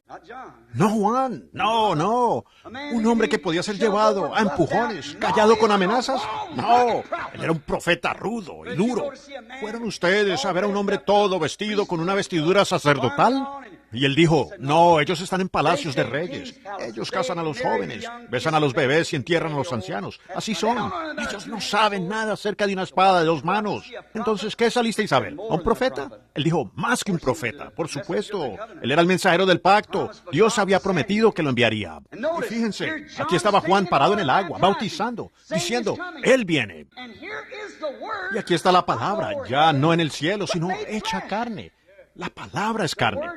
No, Juan. No. Un hombre que podía ser llevado a empujones, callado con amenazas. No. Él era un profeta rudo y duro. ¿Fueron ustedes a ver a un hombre todo vestido con una vestidura sacerdotal? Y él dijo, no, ellos están en palacios de reyes. Ellos casan a los jóvenes, besan a los bebés y entierran a los ancianos. Así son. Ellos no saben nada acerca de una espada de 2 manos. Entonces, ¿qué salisteis a ver? ¿A un profeta? Él dijo, más que un profeta, por supuesto. Él era el mensajero del pacto. Dios había prometido que lo enviaría. Y fíjense, aquí estaba Juan parado en el agua, bautizando, diciendo, Él viene. Y aquí está la palabra, ya no en el cielo, sino hecha carne. La palabra es carne.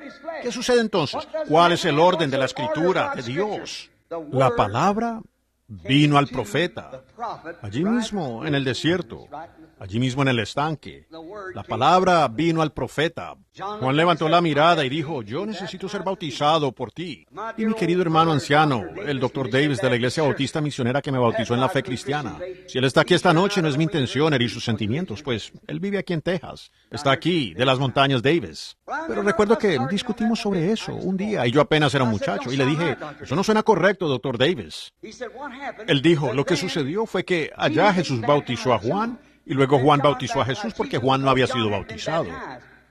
¿Qué sucede entonces? ¿Cuál es el orden de la Escritura de Dios? La palabra vino al profeta, allí mismo en el desierto, allí mismo en el estanque. La palabra vino al profeta. Juan levantó la mirada y dijo, yo necesito ser bautizado por ti. Y mi querido hermano anciano, el Dr. Davis de la Iglesia Bautista Misionera que me bautizó en la fe cristiana. Si él está aquí esta noche, no es mi intención herir sus sentimientos, pues él vive aquí en Texas. Está aquí, de las montañas Davis. Pero recuerdo que discutimos sobre eso un día y yo apenas era un muchacho y le dije, eso no suena correcto, Dr. Davis. Él dijo, lo que sucedió fue que allá Jesús bautizó a Juan Y luego Juan bautizó a Jesús porque Juan no había sido bautizado.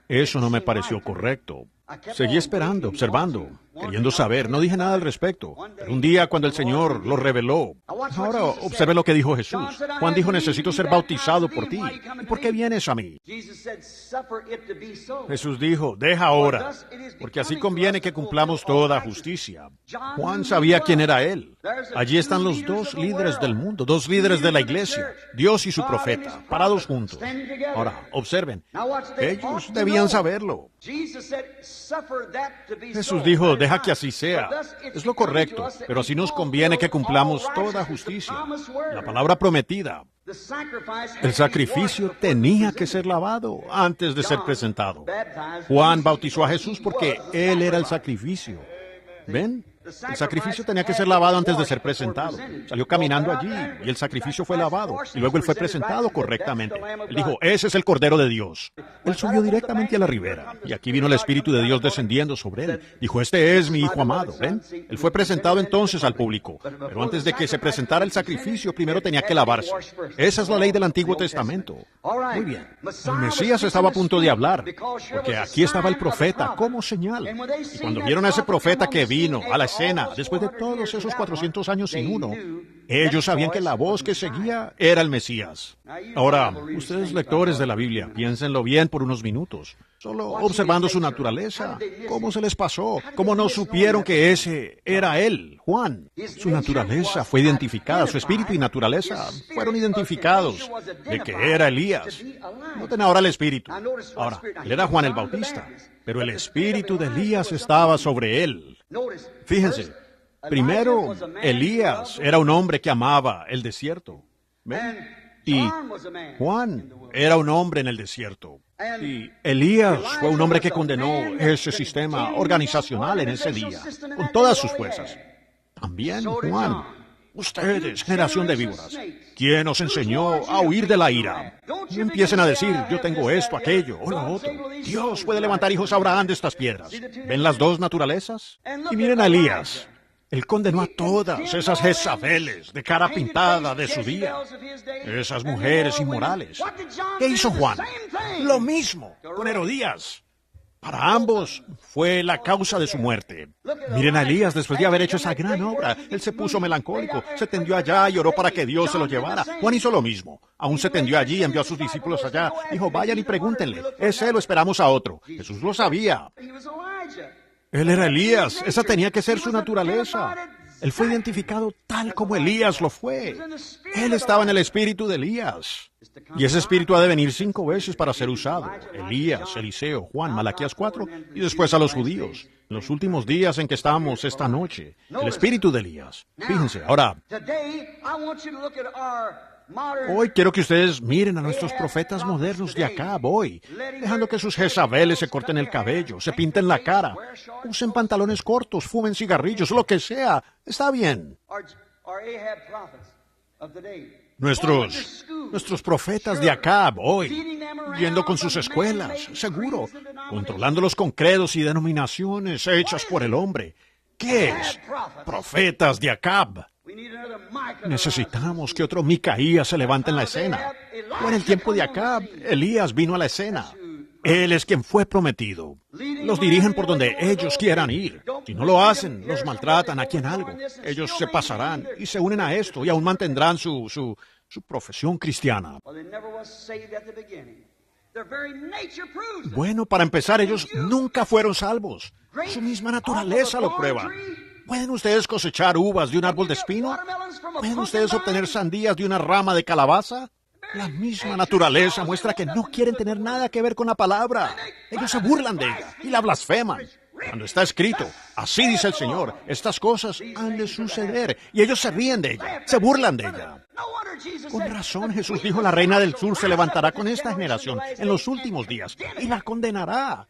Eso no me pareció correcto. Seguí esperando, observando, queriendo saber. No dije nada al respecto. Pero un día, cuando el Señor lo reveló, ahora observe lo que dijo Jesús. Juan dijo, necesito ser bautizado por ti. ¿Y por qué vienes a mí? Jesús dijo, deja ahora, porque así conviene que cumplamos toda justicia. Juan sabía quién era él. Allí están los dos líderes del mundo, dos líderes de la iglesia, Dios y su profeta, parados juntos. Ahora, observen, ellos debían saberlo. Jesús dijo, deja que así sea. Es lo correcto, pero así nos conviene que cumplamos toda justicia. La palabra prometida. El sacrificio tenía que ser lavado antes de ser presentado. Juan bautizó a Jesús porque él era el sacrificio. ¿Ven? El sacrificio tenía que ser lavado antes de ser presentado. Salió caminando allí y el sacrificio fue lavado. Y luego él fue presentado correctamente. Él dijo, ese es el Cordero de Dios. Él subió directamente a la ribera. Y aquí vino el Espíritu de Dios descendiendo sobre él. Dijo, este es mi Hijo amado. ¿Ven? Él fue presentado entonces al público. Pero antes de que se presentara el sacrificio, primero tenía que lavarse. Esa es la ley del Antiguo Testamento. Muy bien. El Mesías estaba a punto de hablar. Porque aquí estaba el profeta como señal. Y cuando vieron a ese profeta que vino a la escena, después de todos esos 400 años sin uno, ellos sabían que la voz que seguía era el Mesías. Ahora, ustedes lectores de la Biblia, piénsenlo bien por unos minutos. Solo observando su naturaleza, ¿cómo se les pasó? ¿Cómo no supieron que ese era él, Juan? Su naturaleza fue identificada, su espíritu y naturaleza fueron identificados de que era Elías. Noten ahora el espíritu. Ahora, él era Juan el Bautista, pero el espíritu de Elías estaba sobre él. Fíjense, primero, Elías era un hombre que amaba el desierto. ¿Ven? Y Juan era un hombre en el desierto. Y Elías fue un hombre que condenó ese sistema organizacional en ese día, con todas sus fuerzas. También Juan. Ustedes, generación de víboras, ¿quién os enseñó a huir de la ira? No empiecen a decir, yo tengo esto, aquello, o lo otro. Dios puede levantar hijos a Abraham de estas piedras. ¿Ven las dos naturalezas? Y miren a Elías. Él condenó a todas esas Jezabeles de cara pintada de su día, esas mujeres inmorales. ¿Qué hizo Juan? Lo mismo con Herodías. Para ambos fue la causa de su muerte. Miren a Elías, después de haber hecho esa gran obra, él se puso melancólico, se tendió allá y oró para que Dios se lo llevara. Juan hizo lo mismo. Aún se tendió allí, envió a sus discípulos allá. Dijo, vayan y pregúntenle. ¿Es él o esperamos a otro? Jesús lo sabía. Él era Elías. Esa tenía que ser su naturaleza. Él fue identificado tal como Elías lo fue. Él estaba en el espíritu de Elías. Y ese espíritu ha de venir 5 veces para ser usado. Elías, Eliseo, Juan, Malaquías 4, y después a los judíos. En los últimos días en que estamos esta noche. El espíritu de Elías. Fíjense, ahora, hoy quiero que ustedes miren a nuestros profetas modernos de acá, hoy, dejando que sus Jezabeles se corten el cabello, se pinten la cara, usen pantalones cortos, fumen cigarrillos, lo que sea. Está bien. Nuestros profetas de acá, hoy, yendo con sus escuelas, seguro, controlándolos con credos y denominaciones hechas por el hombre. ¿Qué es? Profetas de Acab. Necesitamos que otro Micaías se levante en la escena. O en el tiempo de Acab, Elías vino a la escena. Él es quien fue prometido. Los dirigen por donde ellos quieran ir. Si no lo hacen, los maltratan aquí en algo. Ellos se pasarán y se unen a esto y aún mantendrán su profesión cristiana. Bueno, para empezar, ellos nunca fueron salvos. Su misma naturaleza lo prueba. ¿Pueden ustedes cosechar uvas de un árbol de espino? ¿Pueden ustedes obtener sandías de una rama de calabaza? La misma naturaleza muestra que no quieren tener nada que ver con la palabra. Ellos se burlan de ella y la blasfeman. Cuando está escrito, así dice el Señor, estas cosas han de suceder, y ellos se ríen de ella, se burlan de ella. Con razón Jesús dijo, la reina del sur se levantará con esta generación en los últimos días y la condenará.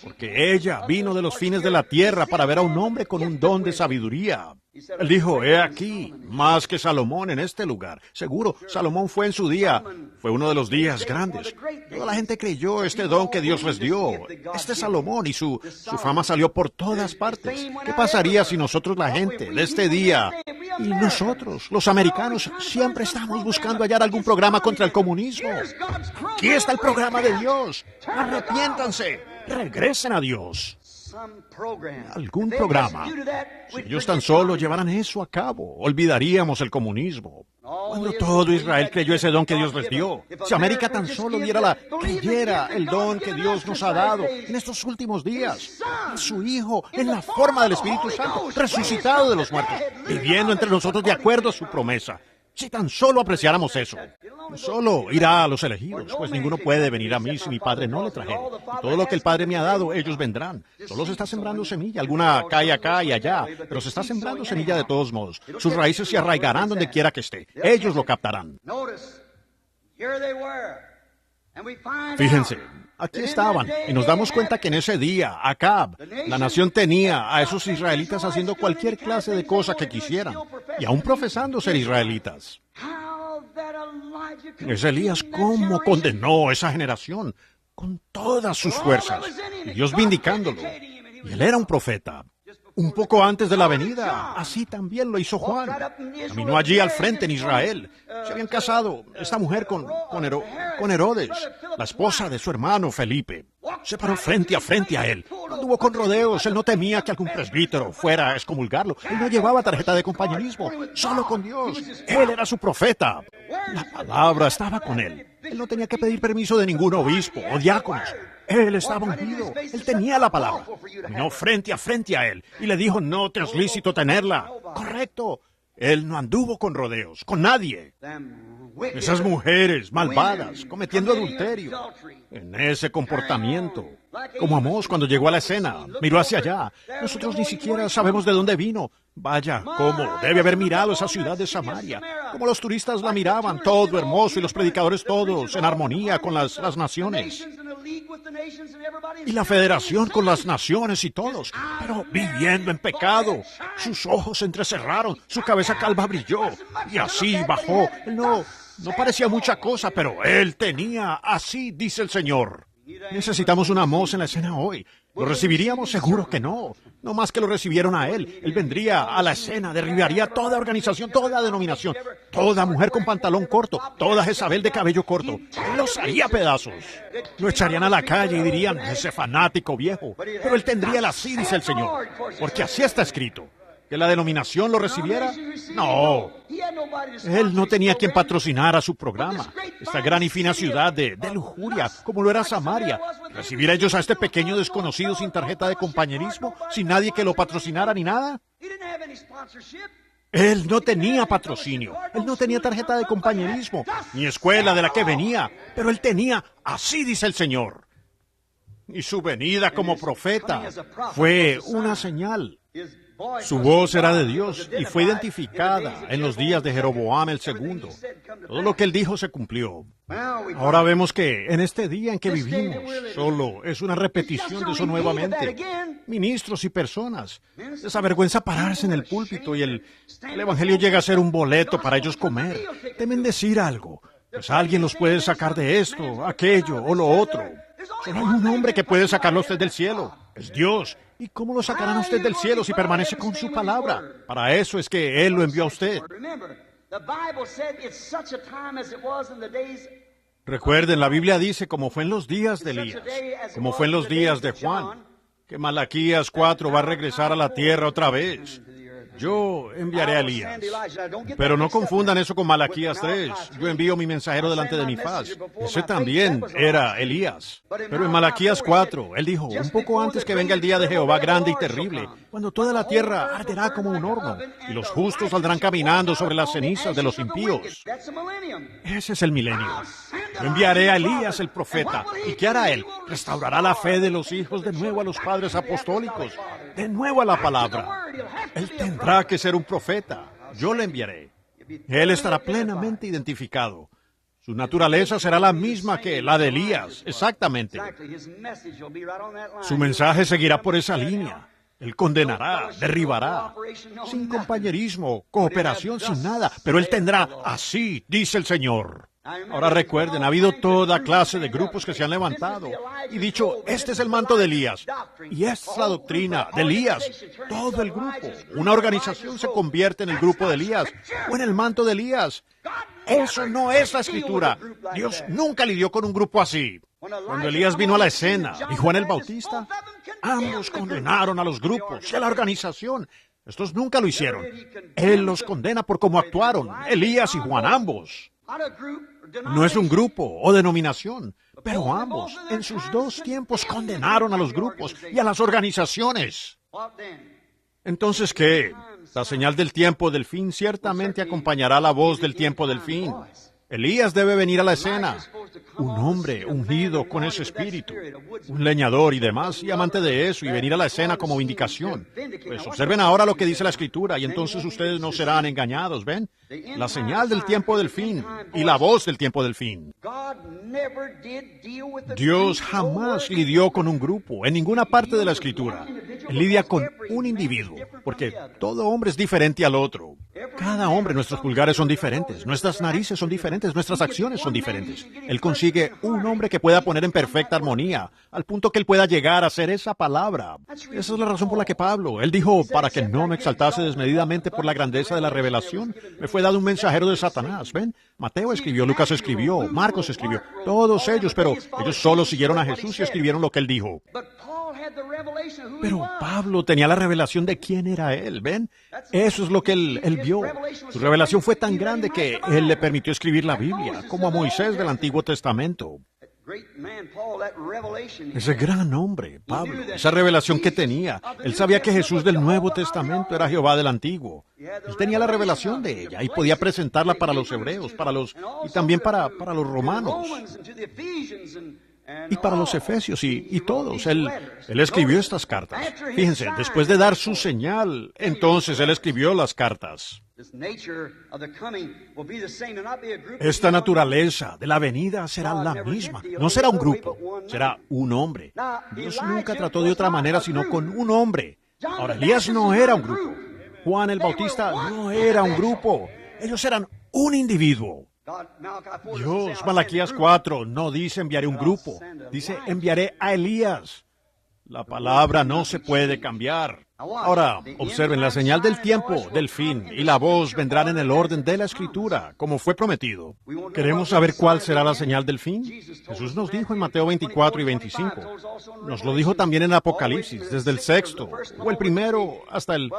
Porque ella vino de los fines de la tierra para ver a un hombre con un don de sabiduría. Él dijo, he aquí, más que Salomón en este lugar. Seguro, Salomón fue en su día. Fue uno de los días grandes. Toda la gente creyó este don que Dios les dio. Este Salomón y su fama salió por todas partes. ¿Qué pasaría si nosotros, la gente de este día, Y nosotros, los americanos, siempre estamos buscando hallar algún programa contra el comunismo. Aquí está el programa de Dios. Arrepiéntanse. Regresen a Dios. Algún programa. Si ellos tan solo llevaran eso a cabo, olvidaríamos el comunismo. Cuando todo Israel creyó ese don que Dios les dio, si América tan solo creyera el don que Dios nos ha dado en estos últimos días, en su Hijo, en la forma del Espíritu Santo, resucitado de los muertos, viviendo entre nosotros de acuerdo a su promesa. Si tan solo apreciáramos eso. Solo irá a los elegidos, pues ninguno puede venir a mí si mi Padre no le trajera. Y todo lo que el Padre me ha dado, ellos vendrán. Solo se está sembrando semilla, alguna cae acá y allá, pero se está sembrando semilla de todos modos. Sus raíces se arraigarán donde quiera que esté. Ellos lo captarán. Fíjense, aquí estaban, y nos damos cuenta que en ese día, Acab, la nación tenía a esos israelitas haciendo cualquier clase de cosa que quisieran, y aún profesando ser israelitas. Ese Elías, ¿cómo condenó esa generación? Con todas sus fuerzas, y Dios vindicándolo. Y él era un profeta. Un poco antes de la venida, así también lo hizo Juan. Caminó allí al frente en Israel. Se habían casado esta mujer con Herodes, la esposa de su hermano Felipe. Se paró frente a él. No anduvo con rodeos. Él no temía que algún presbítero fuera a excomulgarlo. Él no llevaba tarjeta de compañerismo. Solo con Dios. Él era su profeta. La palabra estaba con él. Él no tenía que pedir permiso de ningún obispo o diáconos. Él estaba ungido. Él tenía la palabra. Caminó frente a él y le dijo, no te es lícito tenerla. Correcto. Él no anduvo con rodeos, con nadie. Esas mujeres malvadas, cometiendo adulterio, en ese comportamiento. Como Amós cuando llegó a la escena, miró hacia allá. Nosotros ni siquiera sabemos de dónde vino. Vaya, cómo debe haber mirado esa ciudad de Samaria. Como los turistas la miraban, todo hermoso, y los predicadores todos en armonía con las naciones. Y la federación con las naciones y todos, pero viviendo en pecado. Sus ojos se entrecerraron, su cabeza calva brilló, y así bajó. Él no parecía mucha cosa, pero él tenía, así dice el Señor. Necesitamos un Amós en la escena hoy. ¿Lo recibiríamos? Seguro que no. No más que lo recibieron a él. Él vendría a la escena, derribaría toda organización, toda denominación, toda mujer con pantalón corto, toda Jezabel de cabello corto. Él los haría a pedazos. Lo echarían a la calle y dirían, ese fanático viejo. Pero él tendría la sí, dice el Señor. Porque así está escrito. ¿Que la denominación lo recibiera? No. Él no tenía quien patrocinara su programa. Esta gran y fina ciudad de lujuria, como lo era Samaria. ¿Recibir ellos a este pequeño desconocido sin tarjeta de compañerismo, sin nadie que lo patrocinara ni nada? Él no tenía patrocinio. Él no tenía tarjeta de compañerismo, ni escuela de la que venía. Pero él tenía, así dice el Señor. Y su venida como profeta fue una señal. Su voz era de Dios y fue identificada en los días de Jeroboam el segundo. Todo lo que él dijo se cumplió. Ahora vemos que en este día en que vivimos solo es una repetición de eso nuevamente. Ministros y personas. Les avergüenza pararse en el púlpito y el Evangelio llega a ser un boleto para ellos comer. Temen decir algo. Pues alguien los puede sacar de esto, aquello o lo otro. Solo hay un hombre que puede sacarlo a usted del cielo. Es Dios. ¿Y cómo lo sacarán a usted del cielo si permanece con su palabra? Para eso es que Él lo envió a usted. Recuerden, la Biblia dice, como fue en los días de Elías, como fue en los días de Juan, que Malaquías 4 va a regresar a la tierra otra vez. Yo enviaré a Elías. Pero no confundan eso con Malaquías 3. Yo envío mi mensajero delante de mi faz. Ese también era Elías. Pero en Malaquías 4, él dijo, un poco antes que venga el día de Jehová grande y terrible, cuando toda la tierra arderá como un horno, y los justos saldrán caminando sobre las cenizas de los impíos. Ese es el milenio. Yo enviaré a Elías el profeta. ¿Y qué hará él? Restaurará la fe de los hijos de nuevo a los padres apostólicos, de nuevo a la palabra. Él tendrá que ser un profeta. Yo le enviaré. Él estará plenamente identificado. Su naturaleza será la misma que la de Elías, exactamente. Su mensaje seguirá por esa línea. Él condenará, derribará, sin compañerismo, cooperación, sin nada, pero él tendrá, así dice el Señor. Ahora recuerden, ha habido toda clase de grupos que se han levantado y dicho, este es el manto de Elías, y esta es la doctrina de Elías. Todo el grupo, una organización se convierte en el grupo de Elías o en el manto de Elías. Eso no es la Escritura. Dios nunca lidió con un grupo así. Cuando Elías vino a la escena y Juan el Bautista, ambos condenaron a los grupos y a la organización. Estos nunca lo hicieron. Él los condena por cómo actuaron, Elías y Juan ambos. No es un grupo o denominación, pero ambos, en sus dos tiempos, condenaron a los grupos y a las organizaciones. Entonces, ¿qué? La señal del tiempo del fin ciertamente acompañará la voz del tiempo del fin. Elías debe venir a la escena. Un hombre ungido con ese espíritu, un leñador y demás, y amante de eso, y venir a la escena como vindicación. Pues observen ahora lo que dice la Escritura, y entonces ustedes no serán engañados, ¿ven? La señal del tiempo del fin y la voz del tiempo del fin. Dios jamás lidió con un grupo en ninguna parte de la Escritura. Él lidia con un individuo, porque todo hombre es diferente al otro. Cada hombre, nuestros pulgares son diferentes, nuestras narices son diferentes, nuestras acciones son diferentes. Él consigue un hombre que pueda poner en perfecta armonía, al punto que él pueda llegar a ser esa palabra. Esa es la razón por la que Pablo, él dijo, para que no me exaltase desmedidamente por la grandeza de la revelación, me fue dado un mensajero de Satanás. ¿Ven? Mateo escribió, Lucas escribió, Marcos escribió, todos ellos, pero ellos solo siguieron a Jesús y escribieron lo que él dijo. Pero Pablo tenía la revelación de quién era él, ¿ven? Eso es lo que él vio. Su revelación fue tan grande que él le permitió escribir la Biblia, como a Moisés del Antiguo Testamento. Ese gran hombre, Pablo, esa revelación que tenía. Él sabía que Jesús del Nuevo Testamento era Jehová del Antiguo. Él tenía la revelación de ella y podía presentarla para los hebreos, y también para los romanos. Y para los efesios y todos. Él escribió estas cartas. Fíjense, después de dar su señal, entonces él escribió las cartas. Esta naturaleza de la venida será la misma. No será un grupo, será un hombre. Dios nunca trató de otra manera sino con un hombre. Ahora, Elías no era un grupo. Juan el Bautista no era un grupo. Ellos eran un individuo. Dios, Malaquías 4, no dice enviaré un grupo, dice enviaré a Elías. La palabra no se puede cambiar. Ahora, observen, la señal del tiempo, del fin, y la voz vendrán en el orden de la Escritura, como fue prometido. ¿Queremos saber cuál será la señal del fin? Jesús nos dijo en Mateo 24 y 25. Nos lo dijo también en Apocalipsis, desde el 6º, o el primero, hasta el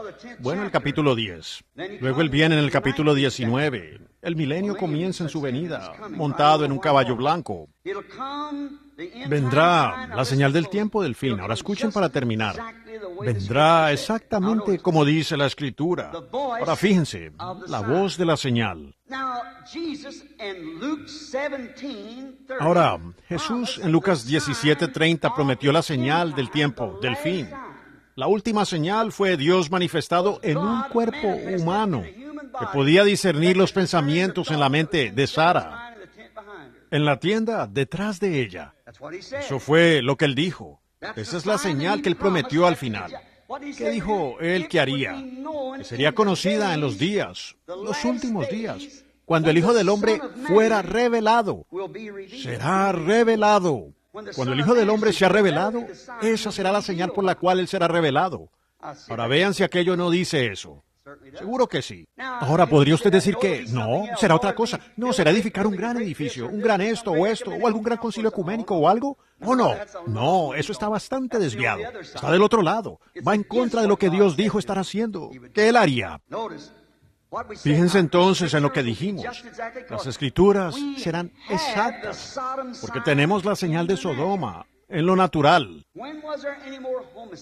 capítulo 10. Luego él viene en el capítulo 19. El milenio comienza en su venida, montado en un caballo blanco. Vendrá la señal del tiempo del fin. Ahora escuchen para terminar. Vendrá exactamente como dice la Escritura. Ahora fíjense, la voz de la señal. Ahora, Jesús en Lucas 17:30 prometió la señal del tiempo, del fin. La última señal fue Dios manifestado en un cuerpo humano que podía discernir los pensamientos en la mente de Sara, en la tienda detrás de ella. Eso fue lo que él dijo. Esa es la señal que él prometió al final. ¿Qué dijo él que haría? Que sería conocida en los días, los últimos días, cuando el Hijo del Hombre fuera revelado. Será revelado. Cuando el Hijo del Hombre sea revelado, esa será la señal por la cual él será revelado. Ahora vean si aquello no dice eso. Seguro que sí. Ahora, ¿podría usted decir que no? ¿Será otra cosa? No, ¿será edificar un gran edificio, un gran esto, o algún gran concilio ecuménico o algo? ¿O no? No, eso está bastante desviado. Está del otro lado. Va en contra de lo que Dios dijo estar haciendo. ¿Qué él haría? Fíjense entonces en lo que dijimos. Las Escrituras serán exactas, porque tenemos la señal de Sodoma en lo natural.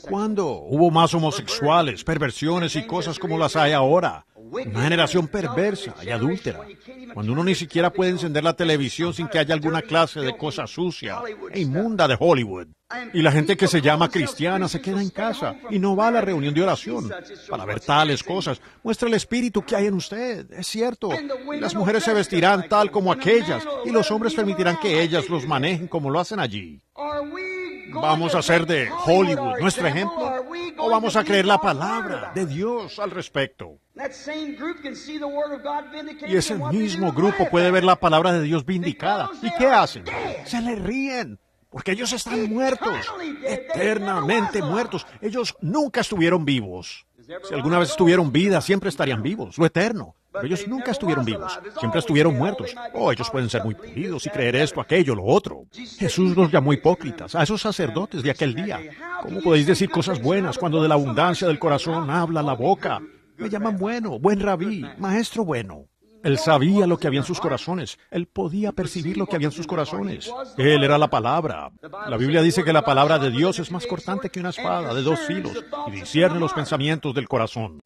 ¿Cuándo hubo más homosexuales, perversiones y cosas como las hay ahora? Una generación perversa y adúltera. Cuando uno ni siquiera puede encender la televisión sin que haya alguna clase de cosa sucia e inmunda de Hollywood. Y la gente que se llama cristiana se queda en casa y no va a la reunión de oración para ver tales cosas. Muestra el espíritu que hay en usted, es cierto. Y las mujeres se vestirán tal como aquellas y los hombres permitirán que ellas los manejen como lo hacen allí. ¿Vamos a hacer de Hollywood nuestro ejemplo? o vamos a creer la palabra de Dios al respecto. Y ese mismo grupo puede ver la palabra de Dios vindicada. ¿Y qué hacen? Se le ríen, porque ellos están muertos, eternamente muertos. Ellos nunca estuvieron vivos. Si alguna vez tuvieron vida, siempre estarían vivos, lo eterno. Pero ellos nunca estuvieron vivos, siempre estuvieron muertos. Oh, ellos pueden ser muy pulidos y creer esto, aquello, lo otro. Jesús los llamó hipócritas, a esos sacerdotes de aquel día. ¿Cómo podéis decir cosas buenas cuando de la abundancia del corazón habla la boca? Me llaman bueno, buen rabí, maestro bueno. Él sabía lo que había en sus corazones. Él podía percibir lo que había en sus corazones. Él era la palabra. La Biblia dice que la palabra de Dios es más cortante que una espada de 2 filos y discierne los pensamientos del corazón.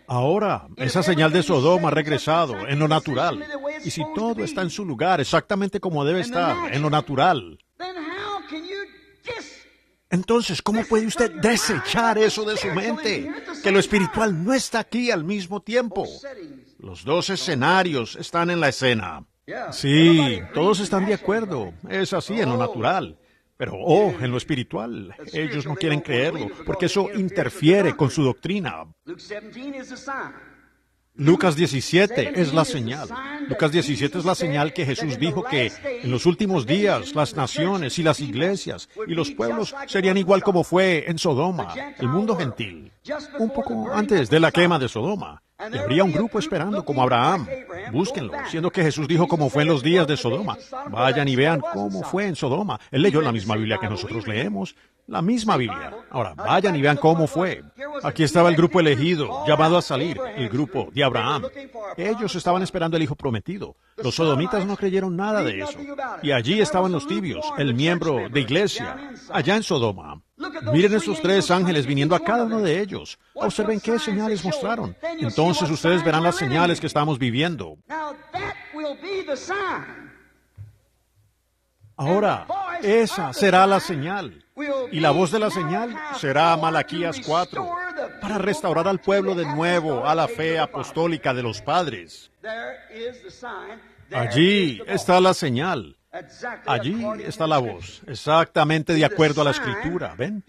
Ahora, esa señal de Sodoma ha regresado en lo natural. Y si todo está en su lugar exactamente como debe estar, en lo natural, entonces, ¿cómo puede usted desechar eso de su mente? Que lo espiritual no está aquí al mismo tiempo. Los 2 escenarios están en la escena. Sí, todos están de acuerdo. Es así en lo natural. Pero, en lo espiritual, ellos no quieren creerlo, porque eso interfiere con su doctrina. Lucas 17 es la señal. Lucas 17 es la señal que Jesús dijo que en los últimos días las naciones y las iglesias y los pueblos serían igual como fue en Sodoma, el mundo gentil, un poco antes de la quema de Sodoma. Y habría un grupo esperando como Abraham. Búsquenlo, siendo que Jesús dijo cómo fue en los días de Sodoma. Vayan y vean cómo fue en Sodoma. Él leyó la misma Biblia que nosotros leemos. La misma Biblia. Ahora, vayan y vean cómo fue. Aquí estaba el grupo elegido, llamado a salir, el grupo de Abraham. Ellos estaban esperando el hijo prometido. Los sodomitas no creyeron nada de eso. Y allí estaban los tibios, el miembro de iglesia, allá en Sodoma. Miren esos 3 ángeles viniendo a cada uno de ellos. Observen qué señales mostraron. Entonces ustedes verán las señales que estamos viviendo. Ahora, esa será la señal. Y la voz de la señal será Malaquías 4, para restaurar al pueblo de nuevo a la fe apostólica de los padres. Allí está la señal. Allí está la voz, exactamente de acuerdo a la Escritura, ¿ven?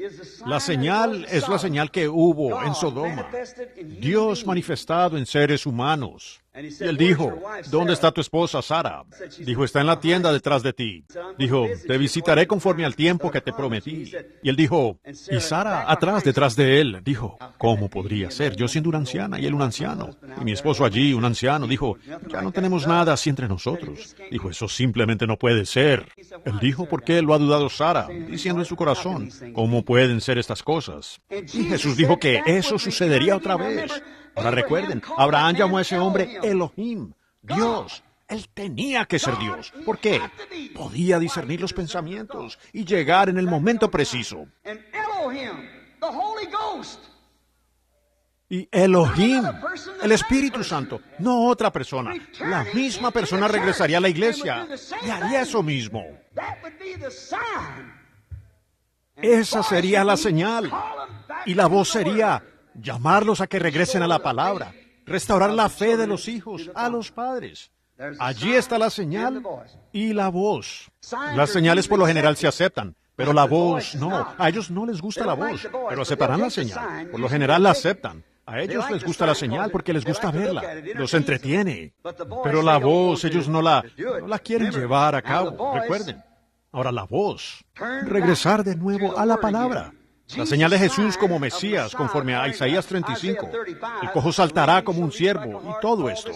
La señal es la señal que hubo en Sodoma. Dios manifestado en seres humanos. Y él dijo, ¿dónde está tu esposa Sara? Dijo, está en la tienda detrás de ti. Dijo, te visitaré conforme al tiempo que te prometí. Y él dijo, y Sara atrás, detrás de él. Dijo, ¿cómo podría ser? Yo siendo una anciana y él un anciano. Y mi esposo allí, un anciano. Dijo, ya no tenemos nada así entre nosotros. Dijo, eso simplemente no puede ser. Él dijo, ¿por qué lo ha dudado Sara? Diciendo en su corazón, ¿cómo pueden ser estas cosas? Y Jesús dijo que eso sucedería otra vez. Ahora recuerden, Abraham llamó a ese hombre Elohim, Dios. Él tenía que ser Dios. ¿Por qué? Podía discernir los pensamientos y llegar en el momento preciso. Y Elohim, el Espíritu Santo, no otra persona. La misma persona regresaría a la iglesia y haría eso mismo. Esa sería la señal. Y la voz sería llamarlos a que regresen a la palabra, restaurar la fe de los hijos a los padres. Allí está la señal y la voz. Las señales por lo general se aceptan, pero la voz no. A ellos no les gusta la voz, pero aceptarán la señal. Por lo general la aceptan. A ellos les gusta la señal porque les gusta verla. Los entretiene. Pero la voz, ellos no la quieren llevar a cabo. Recuerden. Ahora la voz. Regresar de nuevo a la palabra. La señal de Jesús como Mesías, conforme a Isaías 35. El cojo saltará como un ciervo y todo esto.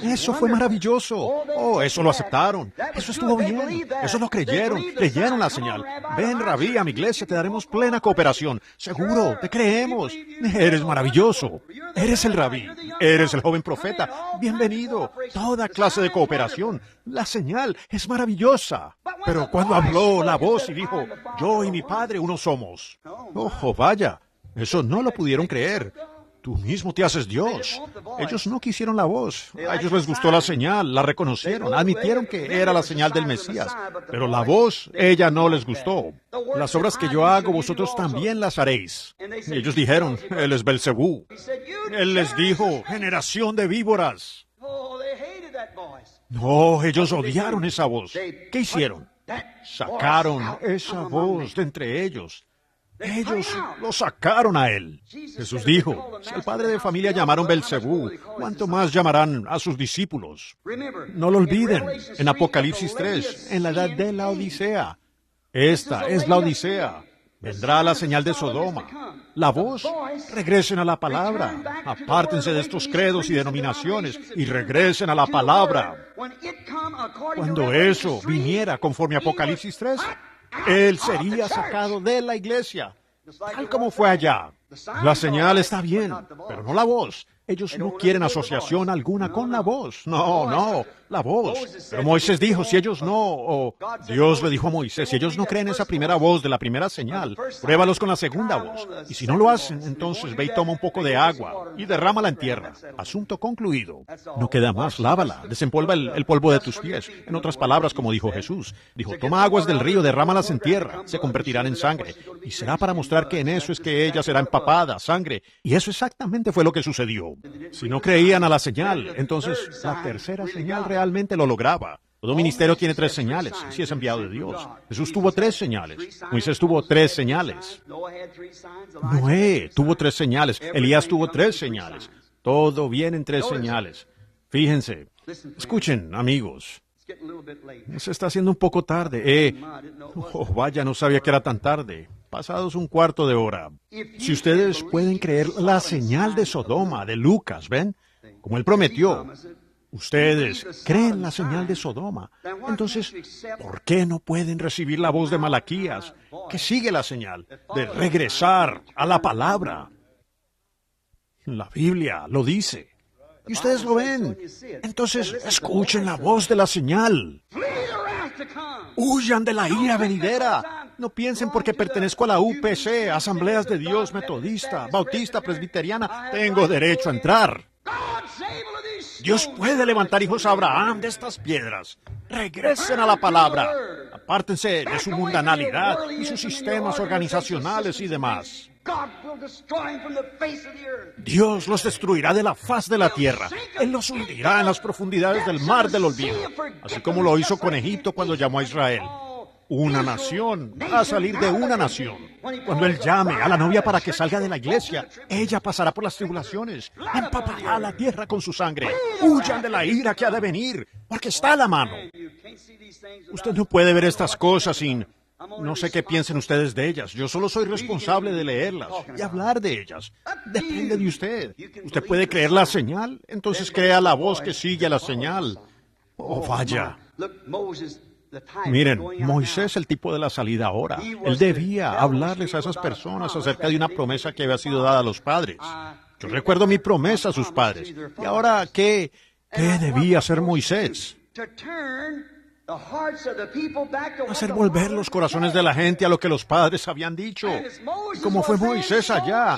Eso fue maravilloso. Oh, eso lo aceptaron. Eso estuvo bien. Eso lo creyeron. Creyeron la señal. Ven, Rabí, a mi iglesia, te daremos plena cooperación. Seguro, te creemos. Eres maravilloso. Eres el Rabí. Eres el joven profeta. Bienvenido. Toda clase de cooperación. La señal es maravillosa. Pero cuando habló la voz y dijo, yo y mi Padre uno somos. ¡Oh, vaya! Eso no lo pudieron creer. Tú mismo te haces Dios. Ellos no quisieron la voz. A ellos les gustó la señal, la reconocieron, admitieron que era la señal del Mesías. Pero la voz, ella no les gustó. Las obras que yo hago, vosotros también las haréis. Y ellos dijeron, Él es Belcebú. Él les dijo, generación de víboras. No, ellos odiaron esa voz. ¿Qué hicieron? Sacaron esa voz de entre ellos. Ellos lo sacaron a él. Jesús dijo, si al padre de familia llamaron Belcebú, ¿cuánto más llamarán a sus discípulos? No lo olviden, en Apocalipsis 3, en la edad de la Odisea. Esta es la Odisea. Vendrá la señal de Sodoma. La voz, regresen a la palabra. Apártense de estos credos y denominaciones y regresen a la palabra. Cuando eso viniera conforme a Apocalipsis 3, él sería sacado de la iglesia, tal como fue allá. La señal está bien, pero no la voz. Ellos no quieren asociación alguna con la voz. No, la voz. Pero Moisés dijo, si ellos Dios le dijo a Moisés, si ellos no creen esa primera voz de la primera señal, pruébalos con la segunda voz. Y si no lo hacen, entonces ve y toma un poco de agua y derrámala en tierra. Asunto concluido. No queda más, lávala, desempolva el polvo de tus pies. En otras palabras, como dijo Jesús, dijo, toma aguas del río, derrámalas en tierra, se convertirán en sangre. Y será para mostrar que en eso es que ella será empapada, sangre. Y eso exactamente fue lo que sucedió. Si no creían a la señal, entonces la tercera señal realmente lo lograba. Todo ministerio tiene 3 señales, si es enviado de Dios. Jesús tuvo 3 señales. Moisés tuvo 3 señales. Noé tuvo 3 señales. Elías tuvo 3 señales. Todo viene en 3 señales. Fíjense. Escuchen, amigos. Se está haciendo un poco tarde. Vaya, no sabía que era tan tarde. Pasados un cuarto de hora. Si ustedes pueden creer la señal de Sodoma, de Lucas, ¿ven? Como él prometió. Ustedes creen la señal de Sodoma. Entonces, ¿por qué no pueden recibir la voz de Malaquías, que sigue la señal, de regresar a la palabra? La Biblia lo dice. Y ustedes lo ven. Entonces, escuchen la voz de la señal. Huyan de la ira venidera. No piensen porque pertenezco a la UPC, Asambleas de Dios Metodista, Bautista, Presbiteriana, tengo derecho a entrar. Dios puede levantar hijos a Abraham de estas piedras. Regresen a la palabra. Apártense de su mundanalidad y sus sistemas organizacionales y demás. Dios los destruirá de la faz de la tierra. Él los hundirá en las profundidades del mar del olvido, así como lo hizo con Egipto cuando llamó a Israel. Una nación va a salir de una nación. Cuando Él llame a la novia para que salga de la iglesia, ella pasará por las tribulaciones, empapará la tierra con su sangre. Huyan de la ira que ha de venir, porque está a la mano. Usted no puede ver estas cosas sin... No sé qué piensen ustedes de ellas. Yo solo soy responsable de leerlas y hablar de ellas. Depende de usted. ¿Usted puede creer la señal? Entonces crea la voz que sigue a la señal. Oh, vaya. Miren, Moisés, el tipo de la salida ahora, él debía hablarles a esas personas acerca de una promesa que había sido dada a los padres. Yo recuerdo mi promesa a sus padres. Y ahora, ¿qué debía hacer Moisés? Hacer volver los corazones de la gente a lo que los padres habían dicho. Y como fue Moisés allá,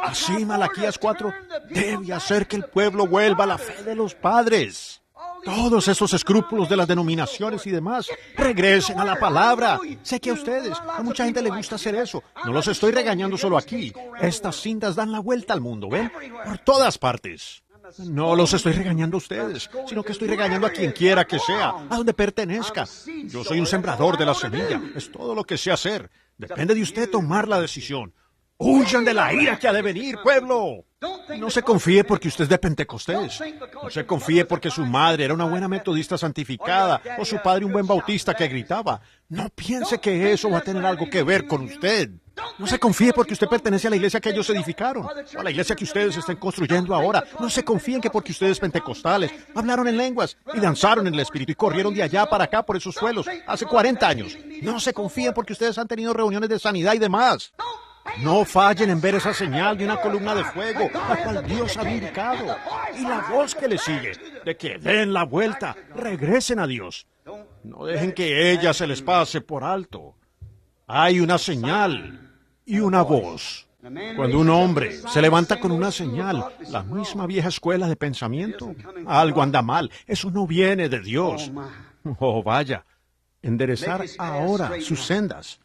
así Malaquías 4 debe hacer que el pueblo vuelva a la fe de los padres. Todos esos escrúpulos de las denominaciones y demás, regresen a la palabra. Sé que a mucha gente le gusta hacer eso. No los estoy regañando solo aquí. Estas cintas dan la vuelta al mundo, ¿ven? Por todas partes. No los estoy regañando a ustedes, sino que estoy regañando a quien quiera que sea, a donde pertenezca. Yo soy un sembrador de la semilla. Es todo lo que sé hacer. Depende de usted tomar la decisión. ¡Huyan de la ira que ha de venir, pueblo! No se confíe porque usted es de Pentecostés. No se confíe porque su madre era una buena metodista santificada o su padre un buen bautista que gritaba. No piense que eso va a tener algo que ver con usted. No se confíe porque usted pertenece a la iglesia que ellos edificaron, o a la iglesia que ustedes están construyendo ahora. No se confíen que porque ustedes pentecostales hablaron en lenguas y danzaron en el Espíritu y corrieron de allá para acá por esos suelos hace 40 años. No se confíen porque ustedes han tenido reuniones de sanidad y demás. No fallen en ver esa señal de una columna de fuego, la cual Dios ha indicado, y la voz que le sigue, de que den la vuelta, regresen a Dios. No dejen que ella se les pase por alto. Hay una señal y una voz. Cuando un hombre se levanta con una señal, la misma vieja escuela de pensamiento, algo anda mal. Eso no viene de Dios. Oh, vaya, enderezar ahora sus sendas.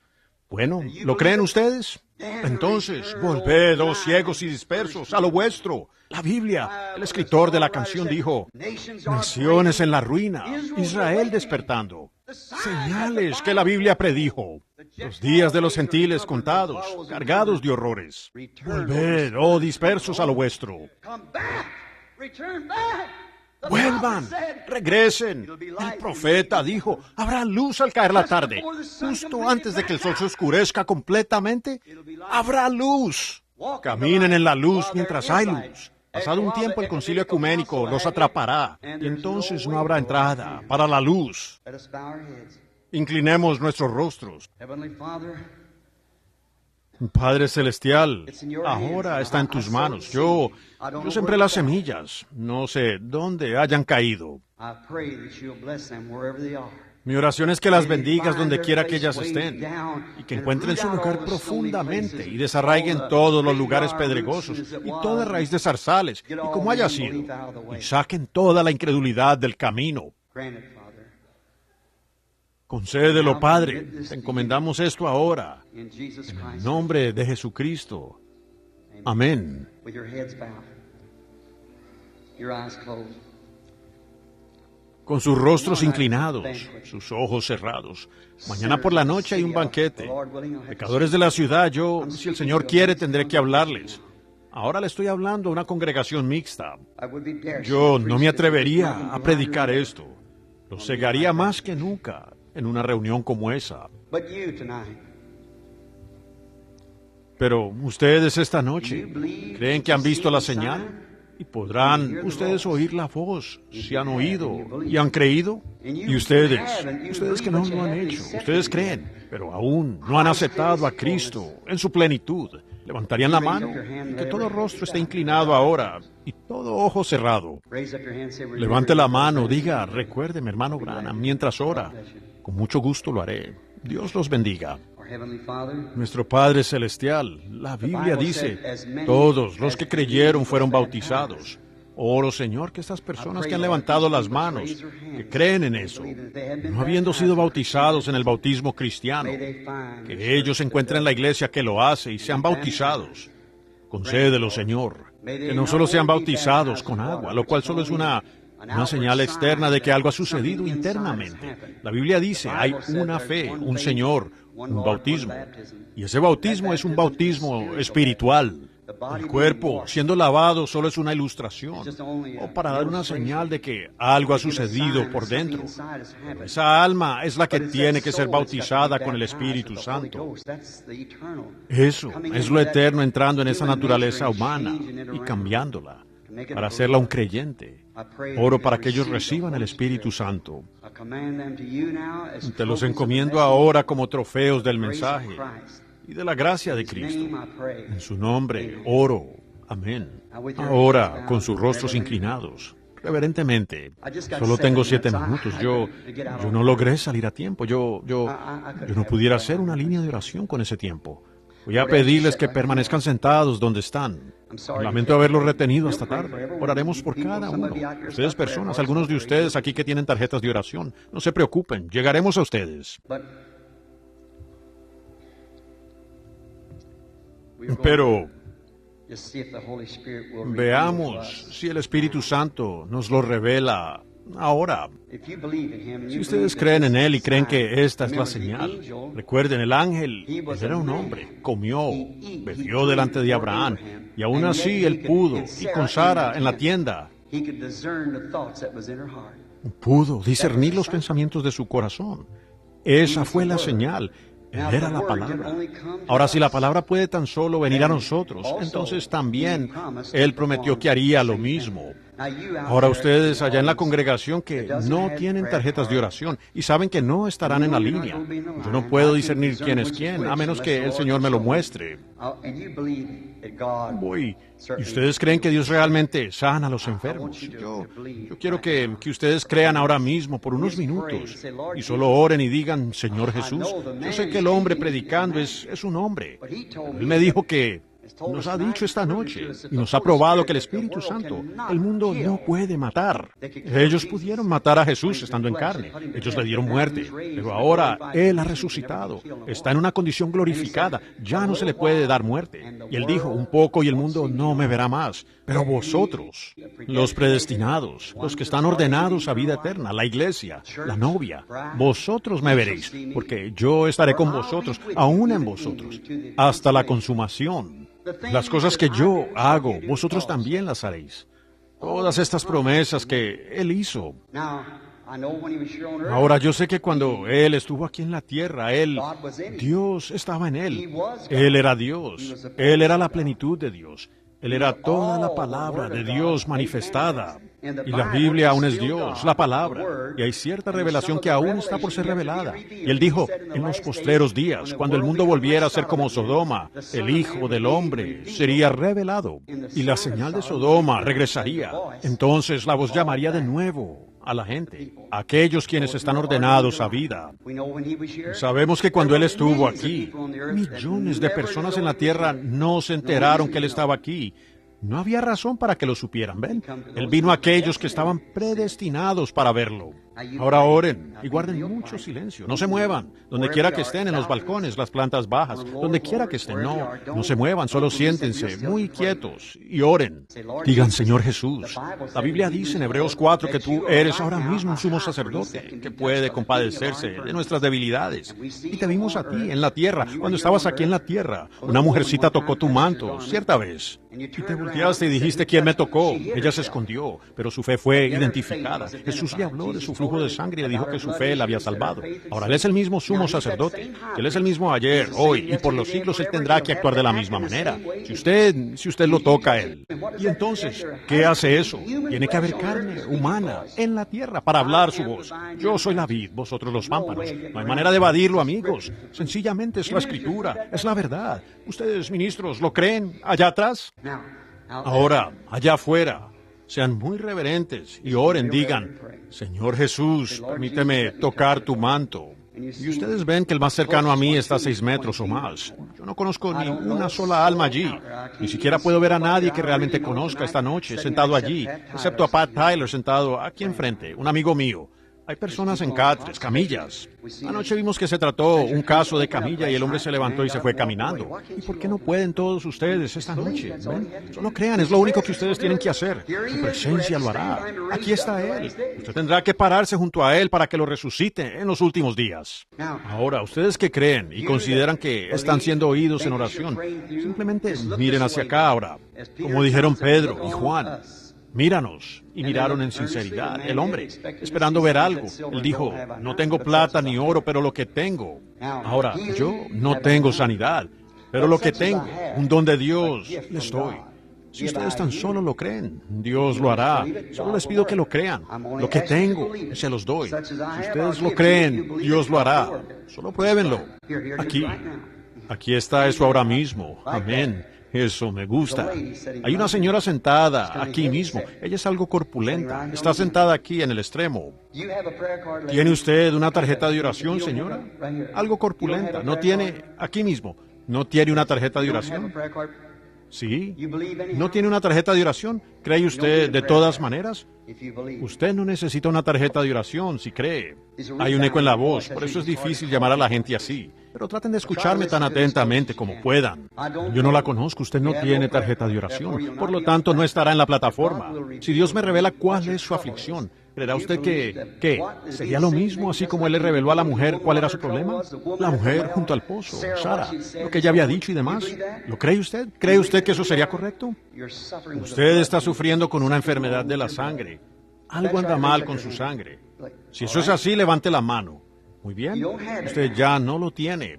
Bueno, ¿lo creen ustedes? Entonces, volved, oh ciegos y dispersos, a lo vuestro. La Biblia, el escritor de la canción dijo, naciones en la ruina, Israel despertando. Señales que la Biblia predijo. Los días de los gentiles contados, cargados de horrores. Volved, oh dispersos a lo vuestro. Vuelvan, regresen. El profeta dijo, habrá luz al caer la tarde. Justo antes de que el sol se oscurezca completamente, habrá luz. Caminen en la luz mientras hay luz. Pasado un tiempo el concilio ecuménico los atrapará y entonces no habrá entrada para la luz. Inclinemos nuestros rostros. Padre Celestial, ahora está en tus manos. Yo sembré las semillas. No sé dónde hayan caído. Mi oración es que las bendigas donde quiera que ellas estén y que encuentren su lugar profundamente y desarraiguen todos los lugares pedregosos y toda raíz de zarzales y como haya sido y saquen toda la incredulidad del camino. Concédelo, Padre. Te encomendamos esto ahora. En el nombre de Jesucristo. Amén. Con sus rostros inclinados, sus ojos cerrados. Mañana por la noche hay un banquete. Pecadores de la ciudad, si el Señor quiere, tendré que hablarles. Ahora le estoy hablando a una congregación mixta. Yo no me atrevería a predicar esto. Lo cegaría más que nunca en una reunión como esa. Pero ustedes esta noche, ¿creen que han visto la señal? ¿Y podrán ustedes oír la voz? ¿Si han oído y han creído? Y ustedes que no lo han hecho, ustedes creen, pero aún no han aceptado a Cristo en su plenitud. ¿Levantarían la mano? Y que todo rostro esté inclinado ahora y todo ojo cerrado. Levante la mano, diga, recuérdeme, hermano Branham, mientras ora. Con mucho gusto lo haré. Dios los bendiga. Nuestro Padre Celestial, la Biblia dice, todos los que creyeron fueron bautizados. Oro, Señor, que estas personas que han levantado las manos, que creen en eso, no habiendo sido bautizados en el bautismo cristiano, que ellos encuentren la iglesia que lo hace y sean bautizados. Concédelo, Señor, que no solo sean bautizados con agua, lo cual solo es una señal externa de que algo ha sucedido internamente. La Biblia dice, hay una fe, un Señor, un bautismo. Y ese bautismo es un bautismo espiritual. El cuerpo, siendo lavado, solo es una ilustración, o para dar una señal de que algo ha sucedido por dentro. Esa alma es la que tiene que ser bautizada con el Espíritu Santo. Eso es lo eterno entrando en esa naturaleza humana y cambiándola, para hacerla un creyente. Oro para que ellos reciban el Espíritu Santo. Te los encomiendo ahora como trofeos del mensaje y de la gracia de Cristo. En su nombre oro. Amén. Ahora, con sus rostros inclinados, reverentemente. Solo tengo 7 minutos. Yo no logré salir a tiempo. Yo no pudiera hacer una línea de oración con ese tiempo. Voy a pedirles que permanezcan sentados donde están. Lamento haberlos retenido hasta tarde. Oraremos por cada uno. Ustedes personas, algunos de ustedes aquí que tienen tarjetas de oración, no se preocupen, llegaremos a ustedes. Pero veamos si el Espíritu Santo nos lo revela ahora. Si ustedes creen en Él y creen que esta es la señal, recuerden, el ángel, él era un hombre, comió, bebió delante de Abraham, y aún así él pudo, y con Sara en la tienda, pudo discernir los pensamientos de su corazón. Esa fue la señal. Él era la palabra. Ahora, si la palabra puede tan solo venir a nosotros, entonces también Él prometió que haría lo mismo. Ahora ustedes allá en la congregación que no tienen tarjetas de oración y saben que no estarán en la línea. Yo no puedo discernir quién es quién, a menos que el Señor me lo muestre. ¿Y ustedes creen que Dios realmente sana a los enfermos? Yo quiero que ustedes crean ahora mismo por unos minutos y solo oren y digan, Señor Jesús, yo sé que el hombre predicando es un hombre. Él me dijo que Nos ha dicho esta noche y nos ha probado que el Espíritu Santo, el mundo no puede matar. Ellos pudieron matar a Jesús estando en carne. Ellos le dieron muerte. Pero ahora Él ha resucitado. Está en una condición glorificada. Ya no se le puede dar muerte. Y Él dijo, un poco y el mundo no me verá más. Pero vosotros, los predestinados, los que están ordenados a vida eterna, la iglesia, la novia, vosotros me veréis, porque yo estaré con vosotros, aún en vosotros, hasta la consumación. Las cosas que yo hago, vosotros también las haréis. Todas estas promesas que Él hizo. Ahora, yo sé que cuando Él estuvo aquí en la tierra, Dios estaba en Él. Él era Dios. Él era la plenitud de Dios. Él era toda la palabra de Dios manifestada. Y la Biblia aún es Dios, la palabra. Y hay cierta revelación que aún está por ser revelada. Y Él dijo, en los postreros días, cuando el mundo volviera a ser como Sodoma, el Hijo del Hombre sería revelado. Y la señal de Sodoma regresaría. Entonces la voz llamaría de nuevo a la gente, a aquellos quienes están ordenados a vida. Sabemos que cuando Él estuvo aquí, millones de personas en la tierra no se enteraron que Él estaba aquí. No había razón para que lo supieran, ¿ven? Él vino a aquellos que estaban predestinados para verlo. Ahora oren y guarden mucho silencio. No se muevan. Donde quiera que estén, en los balcones, las plantas bajas, donde quiera que estén, no se muevan. Solo siéntense muy quietos y oren. Digan, Señor Jesús, la Biblia dice en Hebreos 4 que tú eres ahora mismo un sumo sacerdote que puede compadecerse de nuestras debilidades. Y te vimos a ti en la tierra, cuando estabas aquí en la tierra. Una mujercita tocó tu manto, cierta vez. Y te volteaste y dijiste, ¿quién me tocó? Ella se escondió, pero su fe fue identificada. Jesús le habló de su flujo de sangre y le dijo que su fe la había salvado. Ahora Él es el mismo sumo sacerdote. Él es el mismo ayer, hoy y por los siglos. Él tendrá que actuar de la misma manera. Si usted lo toca a Él. Y entonces, ¿qué hace eso? Tiene que haber carne humana en la tierra para hablar su voz. Yo soy la vid, vosotros los pámpanos. No hay manera de evadirlo, amigos. Sencillamente es la Escritura, es la verdad. Ustedes, ministros, ¿lo creen allá atrás? Ahora, allá afuera, sean muy reverentes y oren, digan, Señor Jesús, permíteme tocar tu manto. Y ustedes ven que el más cercano a mí está a 6 metros o más. Yo no conozco ni una sola alma allí. Ni siquiera puedo ver a nadie que realmente conozca esta noche sentado allí, excepto a Pat Tyler sentado aquí enfrente, un amigo mío. Hay personas en catres, camillas. Anoche vimos que se trató un caso de camilla y el hombre se levantó y se fue caminando. ¿Y por qué no pueden todos ustedes esta noche? ¿Ven? Solo crean, es lo único que ustedes tienen que hacer. Su presencia lo hará. Aquí está Él. Usted tendrá que pararse junto a Él para que lo resucite en los últimos días. Ahora, ustedes que creen y consideran que están siendo oídos en oración, simplemente miren hacia acá ahora. Como dijeron Pedro y Juan. Míranos. Y miraron en sinceridad. El hombre, esperando ver algo. Él dijo, no tengo plata ni oro, pero lo que tengo. Ahora, yo no tengo sanidad, pero lo que tengo, un don de Dios, les doy. Si ustedes tan solo lo creen, Dios lo hará. Solo les pido que lo crean. Lo que tengo, se los doy. Si ustedes lo creen, Dios lo hará. Solo pruébenlo. Aquí está eso ahora mismo. Amén. Eso me gusta. Hay una señora sentada aquí mismo. Ella es algo corpulenta. Está sentada aquí en el extremo. ¿Tiene usted una tarjeta de oración, señora? Algo corpulenta. ¿No tiene, aquí mismo, no tiene una tarjeta de oración? ¿Sí? ¿No tiene una tarjeta de oración? ¿Cree usted de todas maneras? Usted no necesita una tarjeta de oración si cree. Hay un eco en la voz, por eso es difícil llamar a la gente así. Pero traten de escucharme tan atentamente como puedan. Yo no la conozco, usted no tiene tarjeta de oración, por lo tanto no estará en la plataforma. Si Dios me revela cuál es su aflicción, ¿creerá usted que sería lo mismo así como Él le reveló a la mujer cuál era su problema? La mujer junto al pozo, Sara, lo que ella había dicho y demás. ¿Lo cree usted? ¿Cree usted que eso sería correcto? Usted está sufriendo con una enfermedad de la sangre. Algo anda mal con su sangre. Si eso es así, levante la mano. Muy bien, usted ya no lo tiene.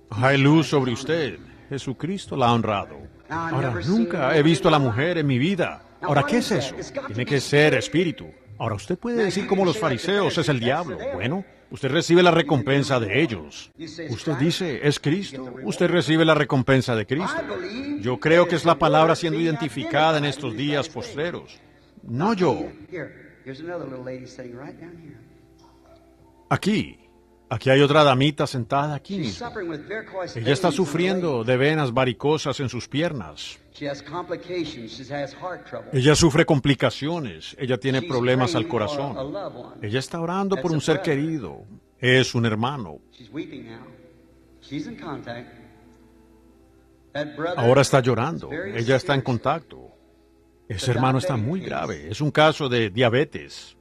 Hay luz sobre usted. Jesucristo la ha honrado. Ahora, nunca he visto a la mujer en mi vida. Ahora, ¿qué es eso? Tiene que ser espíritu. Ahora, usted puede decir como los fariseos, es el diablo. Bueno, usted recibe la recompensa de ellos. Usted dice, es Cristo. Usted recibe la recompensa de Cristo. Yo creo que es la palabra siendo identificada en estos días postreros. No yo. Aquí. Aquí hay otra damita sentada aquí mismo. Ella está sufriendo de venas varicosas en sus piernas. Ella sufre complicaciones. Ella tiene problemas al corazón. Ella está orando por un ser querido. Es un hermano. Ahora está llorando. Ella está en contacto. Ese hermano está muy grave. Es un caso de diabetes.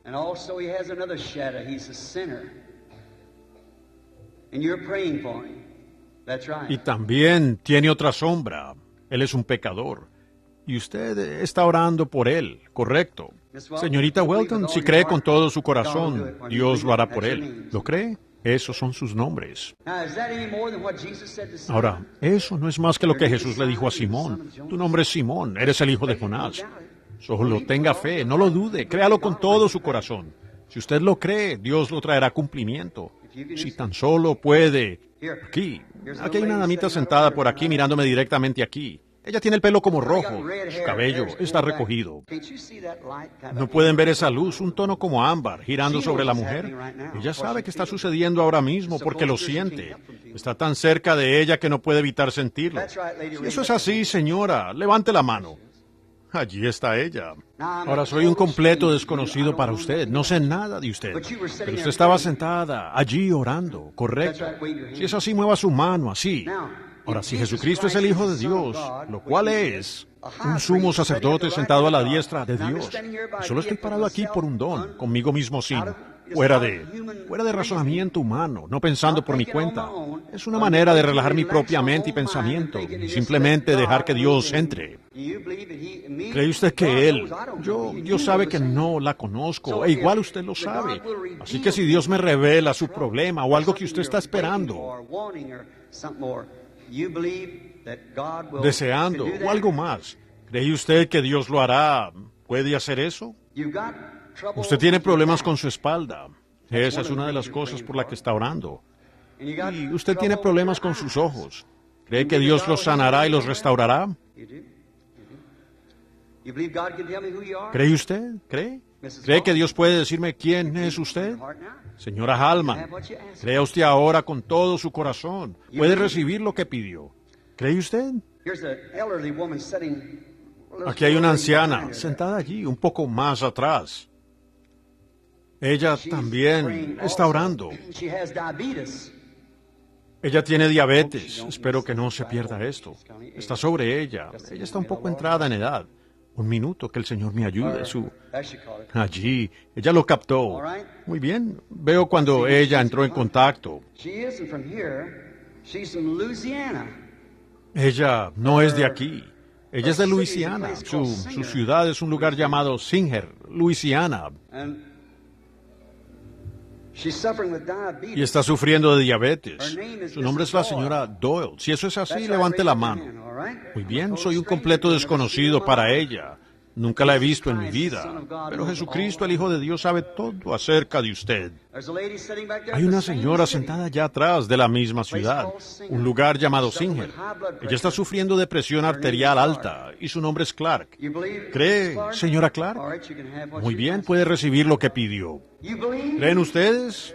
Y también tiene otra sombra. Él es un pecador. Y usted está orando por él, correcto. Señorita Welton, si cree con todo su corazón, Dios lo hará por él. ¿Lo cree? Esos son sus nombres. Ahora, eso no es más que lo que Jesús le dijo a Simón. Tu nombre es Simón, eres el hijo de Jonás. Solo tenga fe, no lo dude, créalo con todo su corazón. Si usted lo cree, Dios lo traerá a cumplimiento. Si tan solo puede. Aquí hay una damita sentada por aquí mirándome directamente aquí. Ella tiene el pelo como rojo, su cabello está recogido. ¿No pueden ver esa luz, un tono como ámbar, girando sobre la mujer? Ella sabe que está sucediendo ahora mismo porque lo siente. Está tan cerca de ella que no puede evitar sentirlo. Si eso es así, señora, levante la mano. Allí está ella. Ahora soy un completo desconocido para usted. No sé nada de usted. Pero usted estaba sentada allí orando, ¿correcto? Si es así, mueva su mano, así. Ahora, si Jesucristo es el Hijo de Dios, lo cual es un sumo sacerdote sentado a la diestra de Dios, y solo estoy parado aquí por un don, conmigo mismo sin, fuera de razonamiento humano, no pensando por mi cuenta. Es una manera de relajar mi propia mente y pensamiento, y simplemente dejar que Dios entre. ¿Cree usted que Él? Dios sabe que no la conozco, e igual usted lo sabe. Así que si Dios me revela su problema o algo que usted está esperando, deseando o algo más, ¿cree usted que Dios lo hará? ¿Puede hacer eso? Usted tiene problemas con su espalda. Esa es una de las cosas por la que está orando. Y usted tiene problemas con sus ojos. ¿Cree que Dios los sanará y los restaurará? ¿Cree usted? ¿Cree? ¿Cree que Dios puede decirme quién es usted? Señora Hallman, crea usted ahora con todo su corazón. Puede recibir lo que pidió. ¿Cree usted? Aquí hay una anciana sentada allí, un poco más atrás. Ella también está orando. Ella tiene diabetes. Espero que no se pierda esto. Está sobre ella. Ella está un poco entrada en edad. Un minuto, que el Señor me ayude. Allí, ella lo captó. Muy bien, veo cuando ella entró en contacto. Ella no es de aquí. Ella es de Luisiana. Su ciudad es un lugar llamado Singer, Luisiana. Y está sufriendo de diabetes. Su nombre es la señora Doyle. Si eso es así, levante la mano. Muy bien, soy un completo desconocido para ella. Nunca la he visto en mi vida. Pero Jesucristo, el Hijo de Dios, sabe todo acerca de usted. Hay una señora sentada allá atrás de la misma ciudad, un lugar llamado Singer. Ella está sufriendo de presión arterial alta y su nombre es Clark. ¿Cree, señora Clark? Muy bien, puede recibir lo que pidió. ¿Creen ustedes?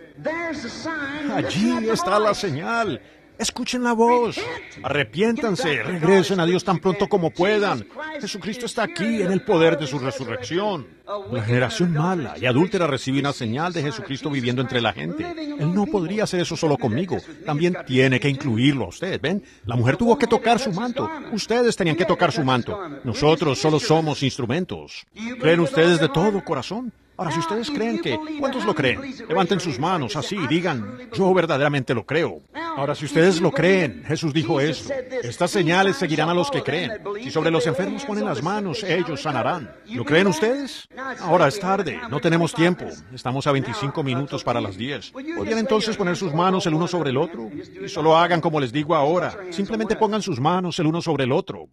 Allí está la señal. Escuchen la voz. Arrepiéntanse, regresen a Dios tan pronto como puedan. Jesucristo está aquí en el poder de su resurrección. La generación mala y adúltera recibe una señal de Jesucristo viviendo entre la gente. Él no podría hacer eso solo conmigo. También tiene que incluirlo a usted, ¿ven? La mujer tuvo que tocar su manto. Ustedes tenían que tocar su manto. Nosotros solo somos instrumentos. ¿Creen ustedes de todo corazón? Ahora, si ustedes creen que... ¿Cuántos lo creen? Levanten sus manos así y digan, yo verdaderamente lo creo. Ahora, si ustedes lo creen, Jesús dijo eso. Estas señales seguirán a los que creen. Si sobre los enfermos ponen las manos, ellos sanarán. ¿Lo creen ustedes? Ahora es tarde, no tenemos tiempo. Estamos a 25 minutos para las 10. ¿Podrían entonces poner sus manos el uno sobre el otro? Y solo hagan como les digo ahora. Simplemente pongan sus manos el uno sobre el otro.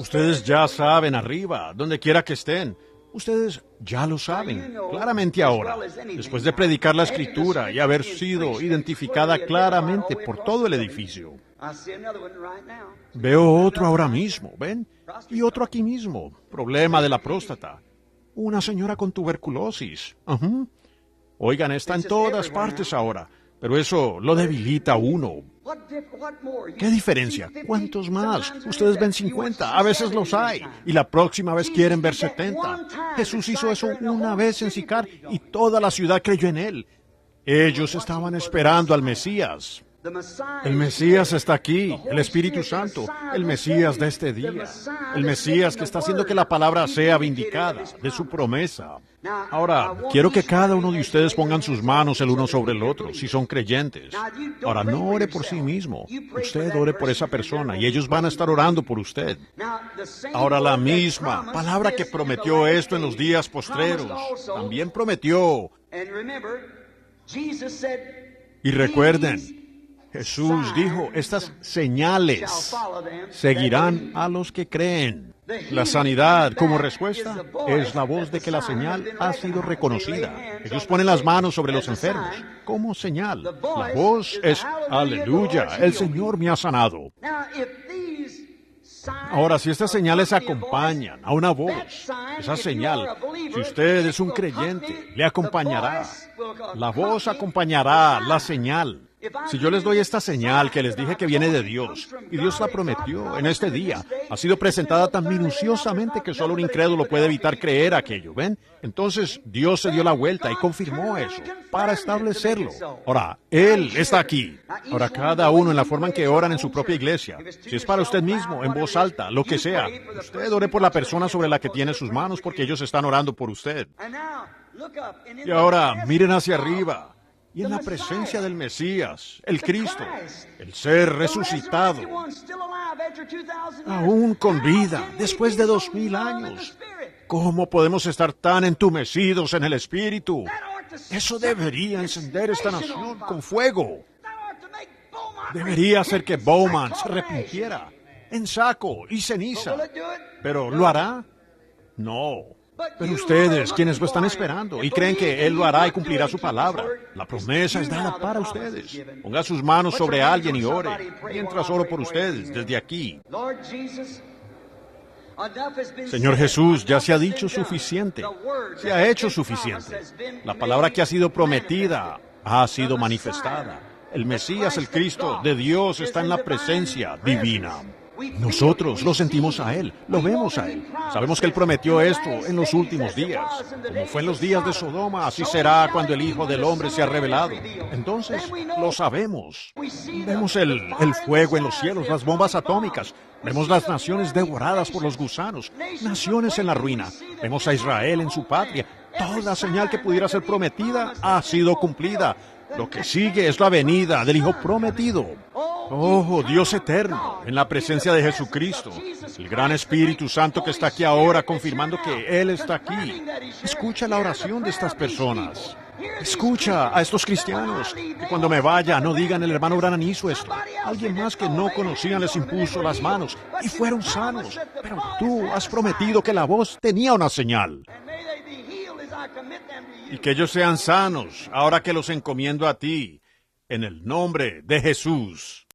Ustedes ya saben arriba, donde quiera que estén. Ustedes ya lo saben, claramente ahora, después de predicar la Escritura y haber sido identificada claramente por todo el edificio. Veo otro ahora mismo, ¿ven? Y otro aquí mismo, problema de la próstata. Una señora con tuberculosis. Oigan, está en todas partes ahora. Pero eso lo debilita a uno. ¿Qué diferencia? ¿Cuántos más? Ustedes ven 50, a veces los hay, y la próxima vez quieren ver 70. Jesús hizo eso una vez en Sicar y toda la ciudad creyó en él. Ellos estaban esperando al Mesías. El Mesías está aquí, el Espíritu Santo, el Mesías de este día, el Mesías que está haciendo que la palabra sea vindicada de su promesa. Ahora, quiero que cada uno de ustedes pongan sus manos el uno sobre el otro, si son creyentes. Ahora, no ore por sí mismo, usted ore por esa persona y ellos van a estar orando por usted. Ahora, la misma palabra que prometió esto en los días postreros, también prometió. Y recuerden, Jesús dijo, estas señales seguirán a los que creen. La sanidad, como respuesta, es la voz de que la señal ha sido reconocida. Ellos ponen las manos sobre los enfermos como señal. La voz es, aleluya, el Señor me ha sanado. Ahora, si estas señales acompañan a una voz, esa señal, si usted es un creyente, le acompañará. La voz acompañará la señal. Si yo les doy esta señal que les dije que viene de Dios, y Dios la prometió en este día, ha sido presentada tan minuciosamente que solo un incrédulo puede evitar creer aquello, ¿ven? Entonces Dios se dio la vuelta y confirmó eso para establecerlo. Ahora, Él está aquí. Ahora, cada uno en la forma en que oran en su propia iglesia, si es para usted mismo, en voz alta, lo que sea, usted ore por la persona sobre la que tiene sus manos porque ellos están orando por usted. Y ahora, miren hacia arriba. Y en la presencia del Mesías, el Cristo, el ser resucitado, aún con vida, después de 2000 años. ¿Cómo podemos estar tan entumecidos en el Espíritu? Eso debería encender esta nación con fuego. Debería hacer que Bowman se arrepintiera en saco y ceniza. ¿Pero lo hará? No. Pero ustedes, quienes lo están esperando y creen que Él lo hará y cumplirá su palabra, la promesa es dada para ustedes. Ponga sus manos sobre alguien y ore, mientras oro por ustedes desde aquí. Señor Jesús, ya se ha dicho suficiente, se ha hecho suficiente. La palabra que ha sido prometida ha sido manifestada. El Mesías, el Cristo de Dios, está en la presencia divina. Nosotros lo sentimos a Él, lo vemos a Él. Sabemos que Él prometió esto en los últimos días. Como fue en los días de Sodoma, así será cuando el Hijo del Hombre sea revelado. Entonces, lo sabemos. Vemos el fuego en los cielos, las bombas atómicas. Vemos las naciones devoradas por los gusanos, naciones en la ruina. Vemos a Israel en su patria. Toda señal que pudiera ser prometida ha sido cumplida. Lo que sigue es la venida del Hijo prometido. Oh, Dios eterno, en la presencia de Jesucristo, el gran Espíritu Santo que está aquí ahora confirmando que Él está aquí. Escucha la oración de estas personas. Escucha a estos cristianos, que cuando me vaya no digan el hermano Branham hizo esto. Alguien más que no conocían les impuso las manos y fueron sanos. Pero tú has prometido que la voz tenía una señal. Y que ellos sean sanos, ahora que los encomiendo a ti, en el nombre de Jesús.